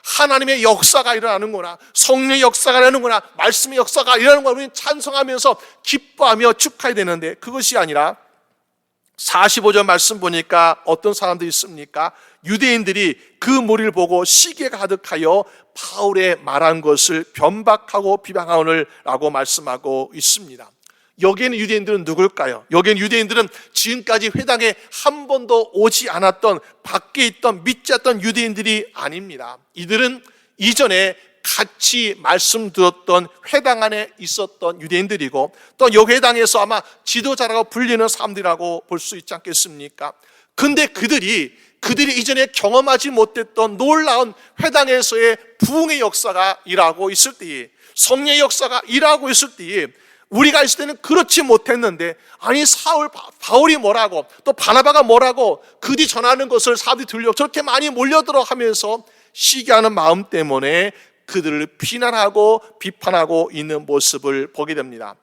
하나님의 역사가 일어나는구나, 성령의 역사가 일어나는구나, 말씀의 역사가 일어나는구나, 우리는 찬송하면서 기뻐하며 축하해야 되는데 그것이 아니라 45절 말씀 보니까 어떤 사람들이 있습니까? 유대인들이 그 무리를 보고 시기가 가득하여 바울의 말한 것을 변박하고 비방하오늘라고 말씀하고 있습니다. 여기에는 유대인들은 누굴까요? 여기에는 유대인들은 지금까지 회당에 한 번도 오지 않았던, 밖에 있던, 믿지 않았던 유대인들이 아닙니다. 이들은 이전에 같이 말씀 들었던 회당 안에 있었던 유대인들이고, 또 이 회당에서 아마 지도자라고 불리는 사람들이라고 볼 수 있지 않겠습니까? 근데 그들이 이전에 경험하지 못했던 놀라운 회당에서의 부흥의 역사가 일하고 있을 때에, 성령의 역사가 일하고 있을 때에 우리가 있을 때는 그렇지 못했는데, 아니 바울이 뭐라고, 또 바나바가 뭐라고 그들이 전하는 것을 사람들이 들려 저렇게 많이 몰려들어 하면서 시기하는 마음 때문에 그들을 비난하고 비판하고 있는 모습을 보게 됩니다.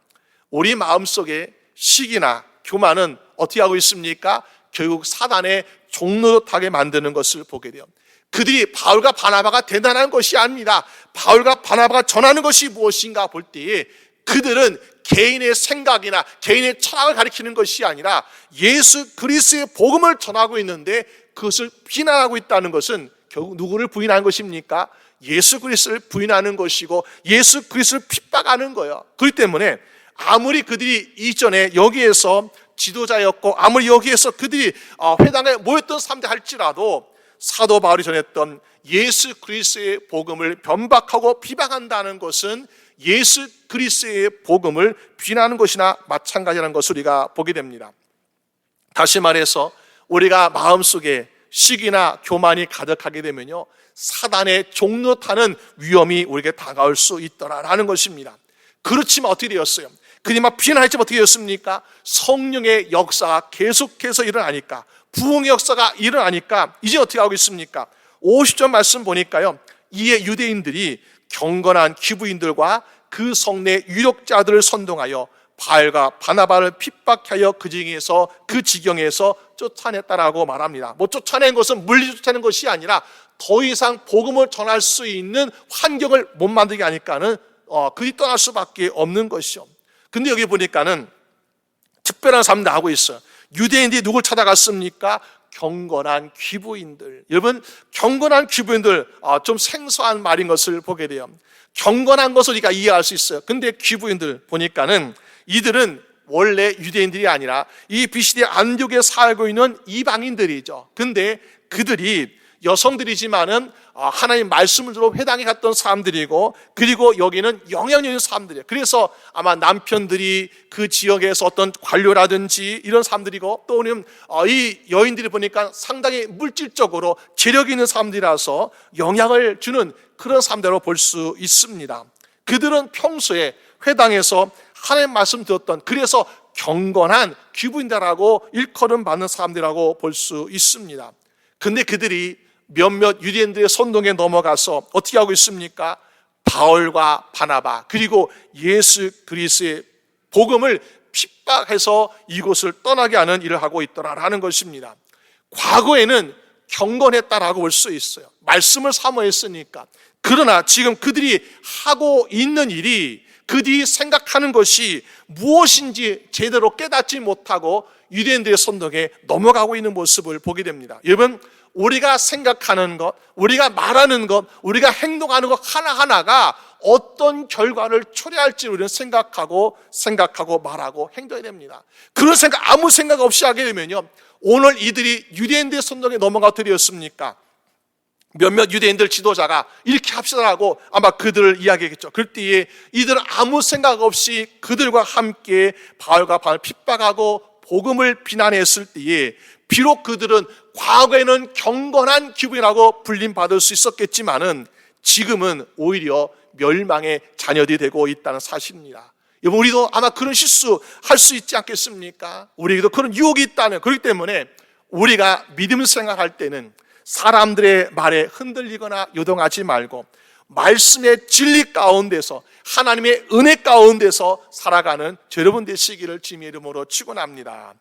우리 마음속에 시기나 교만은 어떻게 하고 있습니까? 결국 사단의 종노릇하게 만드는 것을 보게 돼요. 그들이 바울과 바나바가 대단한 것이 아닙니다. 바울과 바나바가 전하는 것이 무엇인가 볼 때에 그들은 개인의 생각이나 개인의 철학을 가리키는 것이 아니라 예수 그리스도의 복음을 전하고 있는데 그것을 비난하고 있다는 것은 결국 누구를 부인하는 것입니까? 예수 그리스도를 부인하는 것이고 예수 그리스도를 핍박하는 거예요. 그렇기 때문에 아무리 그들이 이전에 여기에서 지도자였고 아무리 여기에서 그들이 회당에 모였던 사람들 할지라도 사도 바울이 전했던 예수 그리스도의 복음을 변박하고 비방한다는 것은 예수 그리스도의 복음을 비난하는 것이나 마찬가지라는 것을 우리가 보게 됩니다. 다시 말해서 우리가 마음속에 시기나 교만이 가득하게 되면요, 사단의 종노릇하는 위험이 우리에게 다가올 수 있더라라는 것입니다. 그렇지만 어떻게 되었어요? 그들이 막 비난했지만 어떻게 되었습니까? 성령의 역사가 계속해서 일어나니까, 부흥의 역사가 일어나니까 이제 어떻게 하고 있습니까? 50절 말씀 보니까요, 이에 유대인들이 경건한 기부인들과 그 성내 유력자들을 선동하여 바울과 바나바를 핍박하여 그 지경에서 쫓아냈다라고 말합니다. 쫓아낸 것은 물리적으로 쫓아낸 것이 아니라 더 이상 복음을 전할 수 있는 환경을 못 만들게 하니까는 그들이 떠날 수밖에 없는 것이죠. 근데 여기 보니까는 특별한 사람 나오고 있어요. 유대인들이 누굴 찾아갔습니까? 경건한 귀부인들. 여러분, 경건한 귀부인들, 좀 생소한 말인 것을 보게 돼요. 경건한 것을 우리가 이해할 수 있어요. 근데 귀부인들 보니까는 이들은 원래 유대인들이 아니라 이 비시대 안디옥에 살고 있는 이방인들이죠. 근데 그들이 여성들이지만은 하나님 말씀을 들어 회당에 갔던 사람들이고, 그리고 여기는 영향력 있는 사람들이에요. 그래서 아마 남편들이 그 지역에서 어떤 관료라든지 이런 사람들이고, 또는 이 여인들이 보니까 상당히 물질적으로 재력 있는 사람들이라서 영향을 주는 그런 사람들로 볼 수 있습니다. 그들은 평소에 회당에서 하나님 말씀 들었던, 그래서 경건한 귀부인다라고 일컬음 받는 사람들이라고 볼 수 있습니다. 근데 그들이 몇몇 유대인들의 선동에 넘어가서 어떻게 하고 있습니까? 바울과 바나바 그리고 예수 그리스도의 복음을 핍박해서 이곳을 떠나게 하는 일을 하고 있더라라는 것입니다. 과거에는 경건했다라고 볼 수 있어요. 말씀을 사모했으니까. 그러나 지금 그들이 하고 있는 일이, 그들이 생각하는 것이 무엇인지 제대로 깨닫지 못하고 유대인들의 선동에 넘어가고 있는 모습을 보게 됩니다. 여러분, 우리가 생각하는 것, 우리가 말하는 것, 우리가 행동하는 것 하나하나가 어떤 결과를 초래할지 우리는 생각하고 말하고 행동해야 됩니다. 그런 생각, 아무 생각 없이 하게 되면요, 오늘 이들이 유대인들의 선동에 넘어가 되었습니까? 몇몇 유대인들 지도자가 이렇게 합시다라고 아마 그들을 이야기했겠죠. 그때에 이들은 아무 생각 없이 그들과 함께 바울과 바나바를 핍박하고 복음을 비난했을 때에 비록 그들은 과거에는 경건한 기부인이라고 불림받을 수 있었겠지만은 지금은 오히려 멸망의 자녀들이 되고 있다는 사실입니다. 여러분, 우리도 아마 그런 실수할 수 있지 않겠습니까? 우리에게도 그런 유혹이 있다는, 그렇기 때문에 우리가 믿음 생각할 때는 사람들의 말에 흔들리거나 요동하지 말고 말씀의 진리 가운데서, 하나님의 은혜 가운데서 살아가는 여러분 되시기를 주님의 이름으로 축원합니다.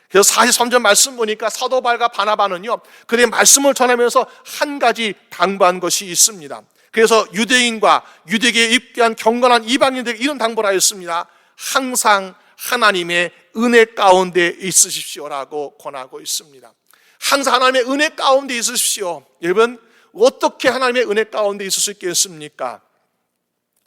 그래서 43절 말씀 보니까 사도 바울과 바나바는요, 그들의 말씀을 전하면서 한 가지 당부한 것이 있습니다. 그래서 유대인과 유대계에 입교한 경건한 이방인들에게 이런 당부를 하였습니다. 항상 하나님의 은혜 가운데 있으십시오라고 권하고 있습니다. 항상 하나님의 은혜 가운데 있으십시오. 여러분, 어떻게 하나님의 은혜 가운데 있을 수 있겠습니까?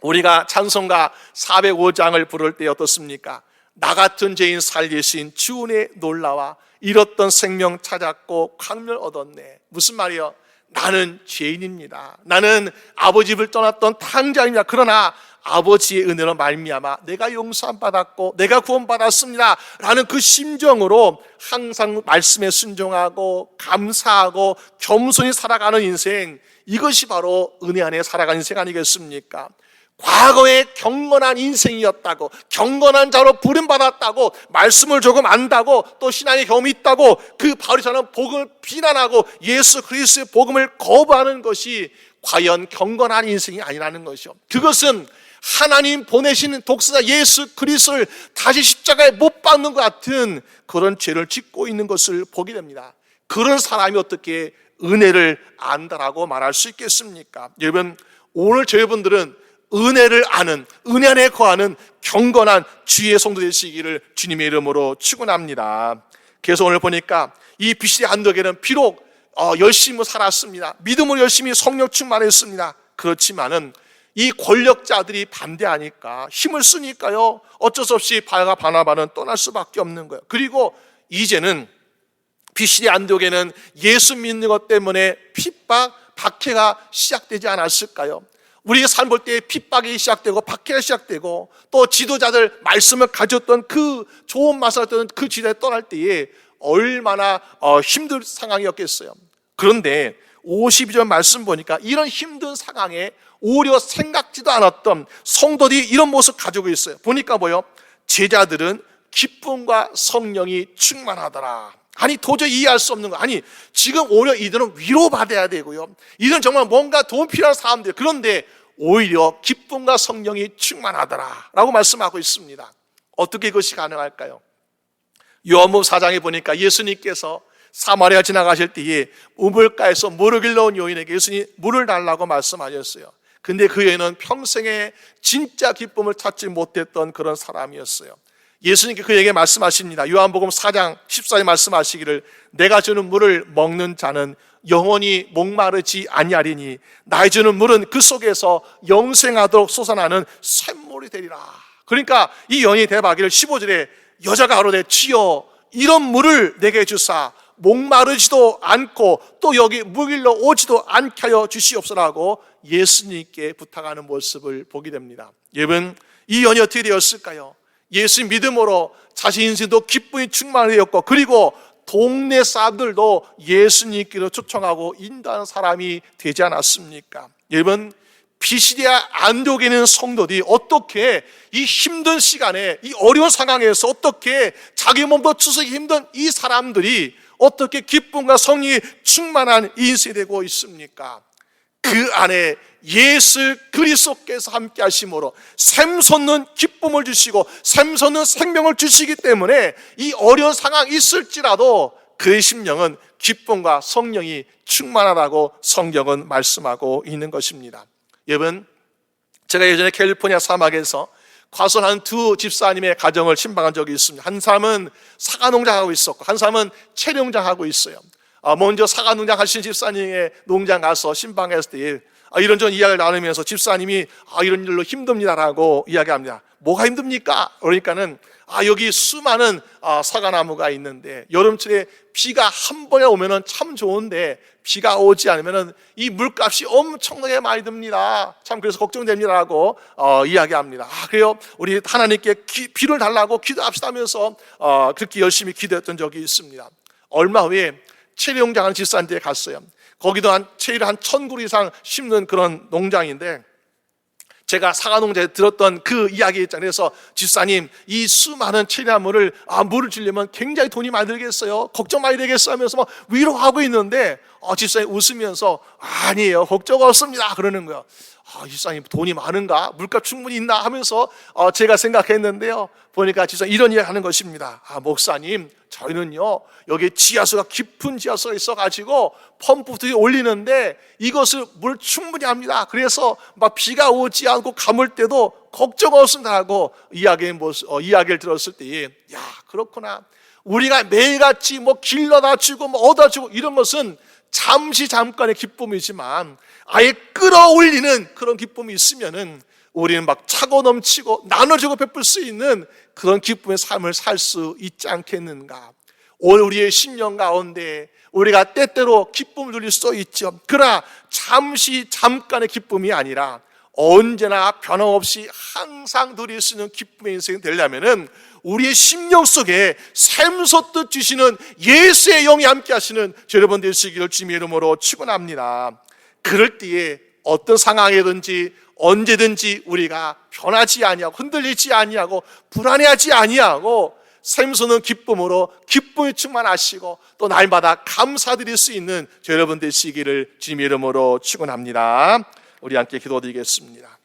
우리가 찬송가 405장을 부를 때 어떻습니까? 나 같은 죄인 살리신 주 은혜 놀라와 잃었던 생명 찾았고 광명 얻었네. 무슨 말이요? 나는 죄인입니다. 나는 아버지 집을 떠났던 탕자입니다. 그러나 아버지의 은혜로 말미암아 내가 용서함 받았고 내가 구원받았습니다 라는 그 심정으로 항상 말씀에 순종하고 감사하고 겸손히 살아가는 인생, 이것이 바로 은혜 안에 살아가는 인생 아니겠습니까? 과거에 경건한 인생이었다고, 경건한 자로 부름받았다고, 말씀을 조금 안다고, 또 신앙의 경험이 있다고 그 바울이 전하는 복음을 비난하고 예수 그리스도의 복음을 거부하는 것이 과연 경건한 인생이 아니라는 것이요, 그것은 하나님 보내신 독사자 예수 그리스도를 다시 십자가에 못 박는 것 같은 그런 죄를 짓고 있는 것을 보게 됩니다. 그런 사람이 어떻게 은혜를 안다라고 말할 수 있겠습니까? 여러분, 오늘 저희분들은 은혜를 아는, 은혜 안에 거하는 경건한 주의 성도 되시기를 주님의 이름으로 축원합니다. 그래서 오늘 보니까 이 비시대 안독에는 비록 열심히 살았습니다. 믿음으로 열심히 성령 충만했습니다. 그렇지만은 이 권력자들이 반대하니까, 힘을 쓰니까요, 어쩔 수 없이 바울과 바나바는 떠날 수밖에 없는 거예요. 그리고 이제는 비시대 안독에는 예수 믿는 것 때문에 핍박, 박해가 시작되지 않았을까요? 우리가 삶 볼 때 핍박이 시작되고 박해가 시작되고, 또 지도자들 말씀을 가졌던 그 좋은 말씀을 듣던 그 지도자에 떠날 때에 얼마나 힘든 상황이었겠어요. 그런데 52절 말씀 보니까 이런 힘든 상황에 오히려 생각지도 않았던 성도들이 이런 모습 가지고 있어요. 보니까 뭐요? 제자들은 기쁨과 성령이 충만하더라. 아니, 도저히 이해할 수 없는 거. 아니, 지금 오히려 이들은 위로받아야 되고요, 이들은 정말 뭔가 도움 필요한 사람들, 그런데 오히려 기쁨과 성령이 충만하더라 라고 말씀하고 있습니다. 어떻게 그것이 가능할까요? 요한복음 4장에 보니까 예수님께서 사마리아 지나가실 때에 우물가에서 물을 길러온 여인에게 예수님이 물을 달라고 말씀하셨어요. 근데 그 여인은 평생에 진짜 기쁨을 찾지 못했던 그런 사람이었어요. 예수님께 그에게 말씀하십니다. 요한복음 4장 14절에 말씀하시기를, 내가 주는 물을 먹는 자는 영원히 목마르지 아니하리니 나의 주는 물은 그 속에서 영생하도록 솟아나는 샘물이 되리라. 그러니까 이 여인이 대답하기를 15절에 여자가 가로되 주여 이런 물을 내게 주사 목마르지도 않고 또 여기 무길러 오지도 않게 하여 주시옵소서라고 예수님께 부탁하는 모습을 보게 됩니다. 여러분, 이 연이 어떻게 되었을까요? 예수 믿음으로 자신 인생도 기쁨이 충만하였고, 그리고 동네 사람들도 예수님께로 초청하고 인도하는 사람이 되지 않았습니까? 여러분, 비시디아 안디옥에 있는 성도들이 어떻게 이 힘든 시간에, 이 어려운 상황에서 어떻게 자기 몸도 추스기 힘든 이 사람들이 어떻게 기쁨과 성령이 충만한 인생이 되고 있습니까? 그 안에 예수 그리스도께서 함께 하심으로 샘솟는 기쁨을 주시고 샘솟는 생명을 주시기 때문에 이 어려운 상황이 있을지라도 그의 심령은 기쁨과 성령이 충만하다고 성경은 말씀하고 있는 것입니다. 여러분, 제가 예전에 캘리포니아 사막에서 과선한 두 집사님의 가정을 신방한 적이 있습니다. 한 사람은 사과 농장하고 있었고 한 사람은 체리 농장하고 있어요. 먼저 사과 농장 하신 집사님의 농장 가서 신방했을 때 이런저런 이야기를 나누면서 집사님이 이런 일로 힘듭니다라고 이야기합니다. 뭐가 힘듭니까? 그러니까는 여기 수많은 사과나무가 있는데 여름철에 비가 한 번에 오면은 참 좋은데 비가 오지 않으면은 이 물값이 엄청나게 많이 듭니다. 참 그래서 걱정됩니다라고 이야기합니다. 그래요? 우리 하나님께 비를 달라고 기도합시다 하면서 그렇게 열심히 기도했던 적이 있습니다. 얼마 후에 체리 농장하는 집사한테 갔어요. 거기도 체리를 한 1000그루 이상 심는 그런 농장인데 제가 사과 농장에 들었던 그 이야기 있잖아요. 그래서 집사님, 이 수많은 체리나무를 물을 주려면 굉장히 돈이 많이 들겠어요. 걱정 많이 되겠어 하면서 막 위로하고 있는데 집사님 웃으면서 아니에요, 걱정 없습니다 그러는 거예요. 집사님 돈이 많은가? 물값 충분히 있나? 하면서 제가 생각했는데요. 보니까 집사님 이런 이야기 하는 것입니다. 목사님, 저희는요 여기 지하수가 깊은 지하수가 있어가지고 펌프들이 올리는데 이것을 물 충분히 합니다. 그래서 막 비가 오지 않고 가물 때도 걱정 없습니다 하고 이야기를 들었을 때 그렇구나. 우리가 매일같이 길러다 주고 얻어 주고 이런 것은 잠깐의 기쁨이지만 아예 끌어올리는 그런 기쁨이 있으면은 우리는 막 차고 넘치고 나눠주고 베풀 수 있는 그런 기쁨의 삶을 살 수 있지 않겠는가. 오늘 우리의 심령 가운데 우리가 때때로 기쁨을 누릴 수 있죠. 그러나 잠깐의 기쁨이 아니라 언제나 변함없이 항상 누릴 수 있는 기쁨의 인생이 되려면은 우리의 심령 속에 샘솟듯 주시는 예수의 영이 함께 하시는 여러분 되시기를 주님의 이름으로 축원합니다. 그럴 때에 어떤 상황이든지 언제든지 우리가 변하지 아니하고 흔들리지 아니하고 불안해하지 아니하고 샘솟는 기쁨으로 기쁨이 충만하시고 또 날마다 감사드릴 수 있는 여러분 되시기를 주님의 이름으로 축원합니다. 우리 함께 기도드리겠습니다.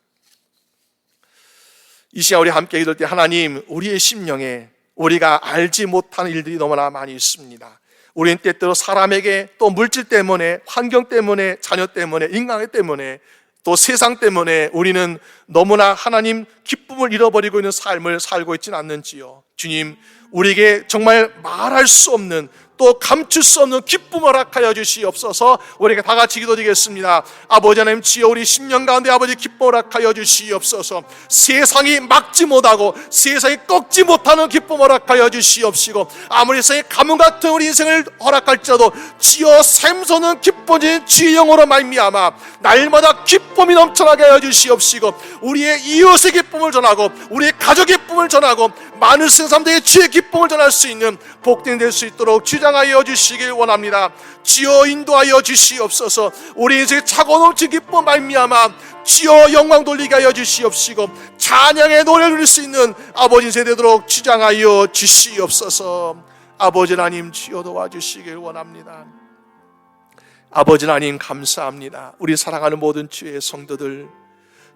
이 시간 우리 함께 기도할 때 하나님, 우리의 심령에 우리가 알지 못하는 일들이 너무나 많이 있습니다. 우리는 때때로 사람에게 또 물질 때문에, 환경 때문에, 자녀 때문에, 인간의 때문에, 또 세상 때문에 우리는 너무나 하나님 기쁨을 잃어버리고 있는 삶을 살고 있지는 않는지요. 주님, 우리에게 정말 말할 수 없는 또 감출 수 없는 기쁨을 허락하여 주시옵소서. 우리가 다 같이 기도드리겠습니다. 아버지 하나님, 주여 우리 심령 가운데 아버지 기쁨을 허락하여 주시옵소서. 세상이 막지 못하고 세상이 꺾지 못하는 기쁨을 허락하여 주시옵시고, 아무리 세상에 가뭄 같은 우리 인생을 허락할지라도 주여 샘솟는 기쁨인 주의 영으로 말미암아 날마다 기쁨이 넘쳐나게 하여 주시옵시고, 우리의 이웃의 기쁨을 전하고 우리의 가족의 기쁨을 전하고 많은 사람들에게 주의 기쁨을 전할 수 있는 복된 될 수 있도록 주장하여 주시길 원합니다. 주여 인도하여 주시옵소서. 우리 인생에 차고 넘친 기쁨 말미암아 주여 영광 돌리게 하여 주시옵시고 찬양의 노래를 부를 수 있는 아버지 인생 되도록 주장하여 주시옵소서. 아버지 하나님, 주여 도와주시길 원합니다. 아버지 하나님, 감사합니다. 우리 사랑하는 모든 주의 성도들,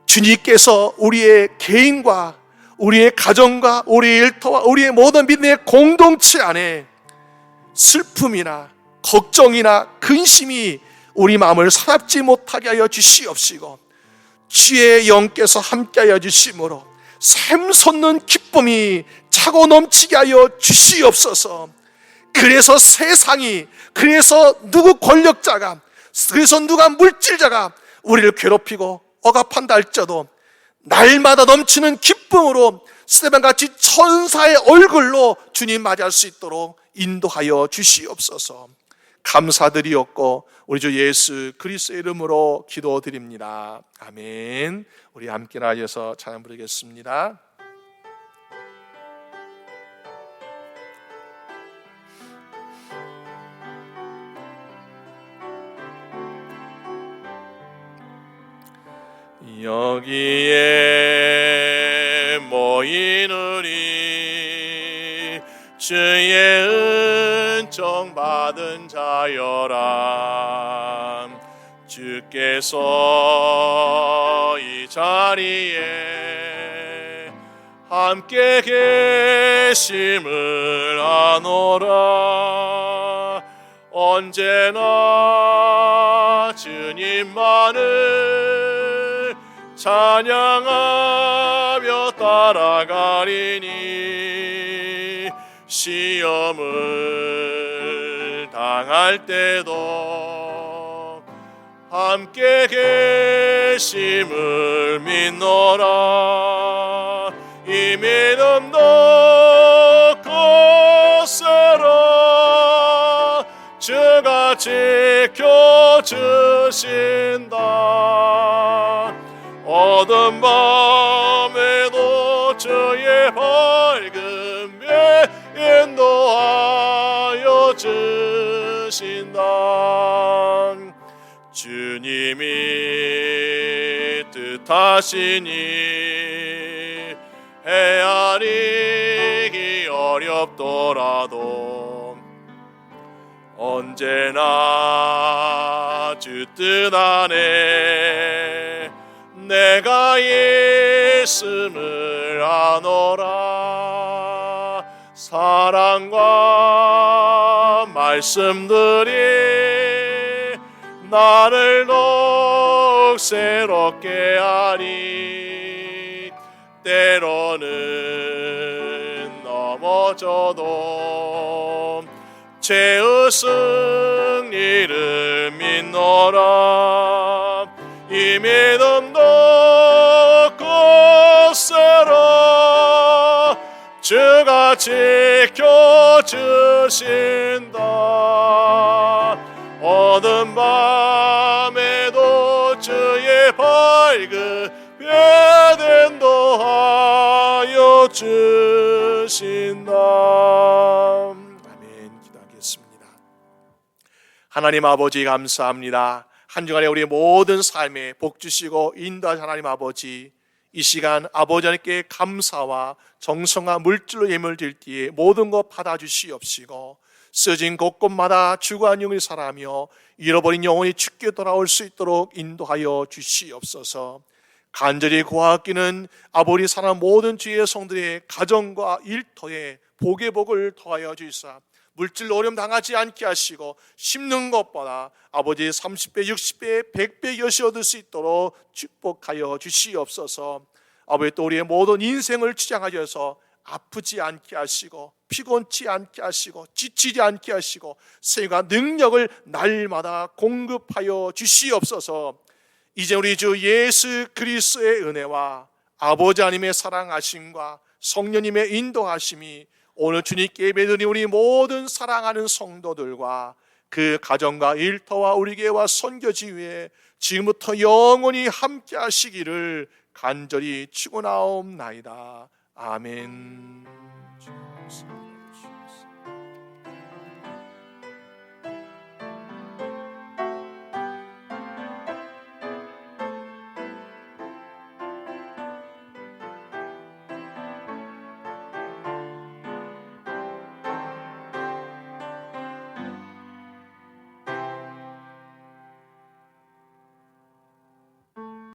주님께서 우리의 개인과 우리의 가정과 우리의 일터와 우리의 모든 믿음의 공동체 안에 슬픔이나 걱정이나 근심이 우리 마음을 사납지 못하게 하여 주시옵시고, 주의 영께서 함께하여 주심으로 샘솟는 기쁨이 차고 넘치게 하여 주시옵소서. 그래서 세상이, 그래서 누구 권력자가, 그래서 누가 물질자가 우리를 괴롭히고 억압한다 할지라도 날마다 넘치는 기쁨으로 스데반같이 천사의 얼굴로 주님 맞이할 수 있도록 인도하여 주시옵소서. 감사드리옵고 우리 주 예수 그리스도의 이름으로 기도드립니다. 아멘. 우리 함께 나아져서 찬양 부르겠습니다. 여기에 모인 우리 주의 은총 받은 자여라. 주께서 이 자리에 함께 계심을 아노라. 언제나 주님만을 찬양하며 따라가리니 시험을 당할 때도 함께 계심을 믿노라. 이 믿음도 굳세라. 주가 지켜주신다. 어두운 밤에도 주의 밝음에 인도하여 주신다. 주님이 뜻하시니 헤아리기 어렵더라도 언제나 주 뜻 안에 내가 있음을 아노라. 사랑과 말씀들이 나를 더욱 새롭게 하리. 때로는 넘어져도 죄의 승리를 믿노라. 이 믿음도 굳세라. 주가 지켜주신다. 어두운 밤에도 주의 밝음에 인도하여 주신다. 아멘. 기도하겠습니다. 하나님 아버지 감사합니다. 한 주간에 우리의 모든 삶에 복 주시고 인도하신 하나님 아버지, 이 시간 아버지 하나님께 감사와 정성과 물질로 예물을 드릴기에 모든 것 받아주시옵시고 쓰진 곳곳마다 주관 영을 살아며 잃어버린 영혼이 주께 돌아올 수 있도록 인도하여 주시옵소서. 간절히 구하기는 아버지 사랑 모든 주의 성들의 가정과 일터에 복의 복을 더하여 주시사 물질로 어려움 당하지 않게 하시고 심는 것보다 아버지 30배, 60배, 100배 여시 얻을 수 있도록 축복하여 주시옵소서. 아버지 또 우리의 모든 인생을 치장하셔서 아프지 않게 하시고 피곤치 않게 하시고 지치지 않게 하시고 생과 능력을 날마다 공급하여 주시옵소서. 이제 우리 주 예수 그리스도의 은혜와 아버지 하나님의 사랑하심과 성령님의 인도하심이 오늘 주님께 예배드린 우리 모든 사랑하는 성도들과 그 가정과 일터와 우리 교회와 선교지 위에 지금부터 영원히 함께 하시기를 간절히 축원하옵나이다. 아멘.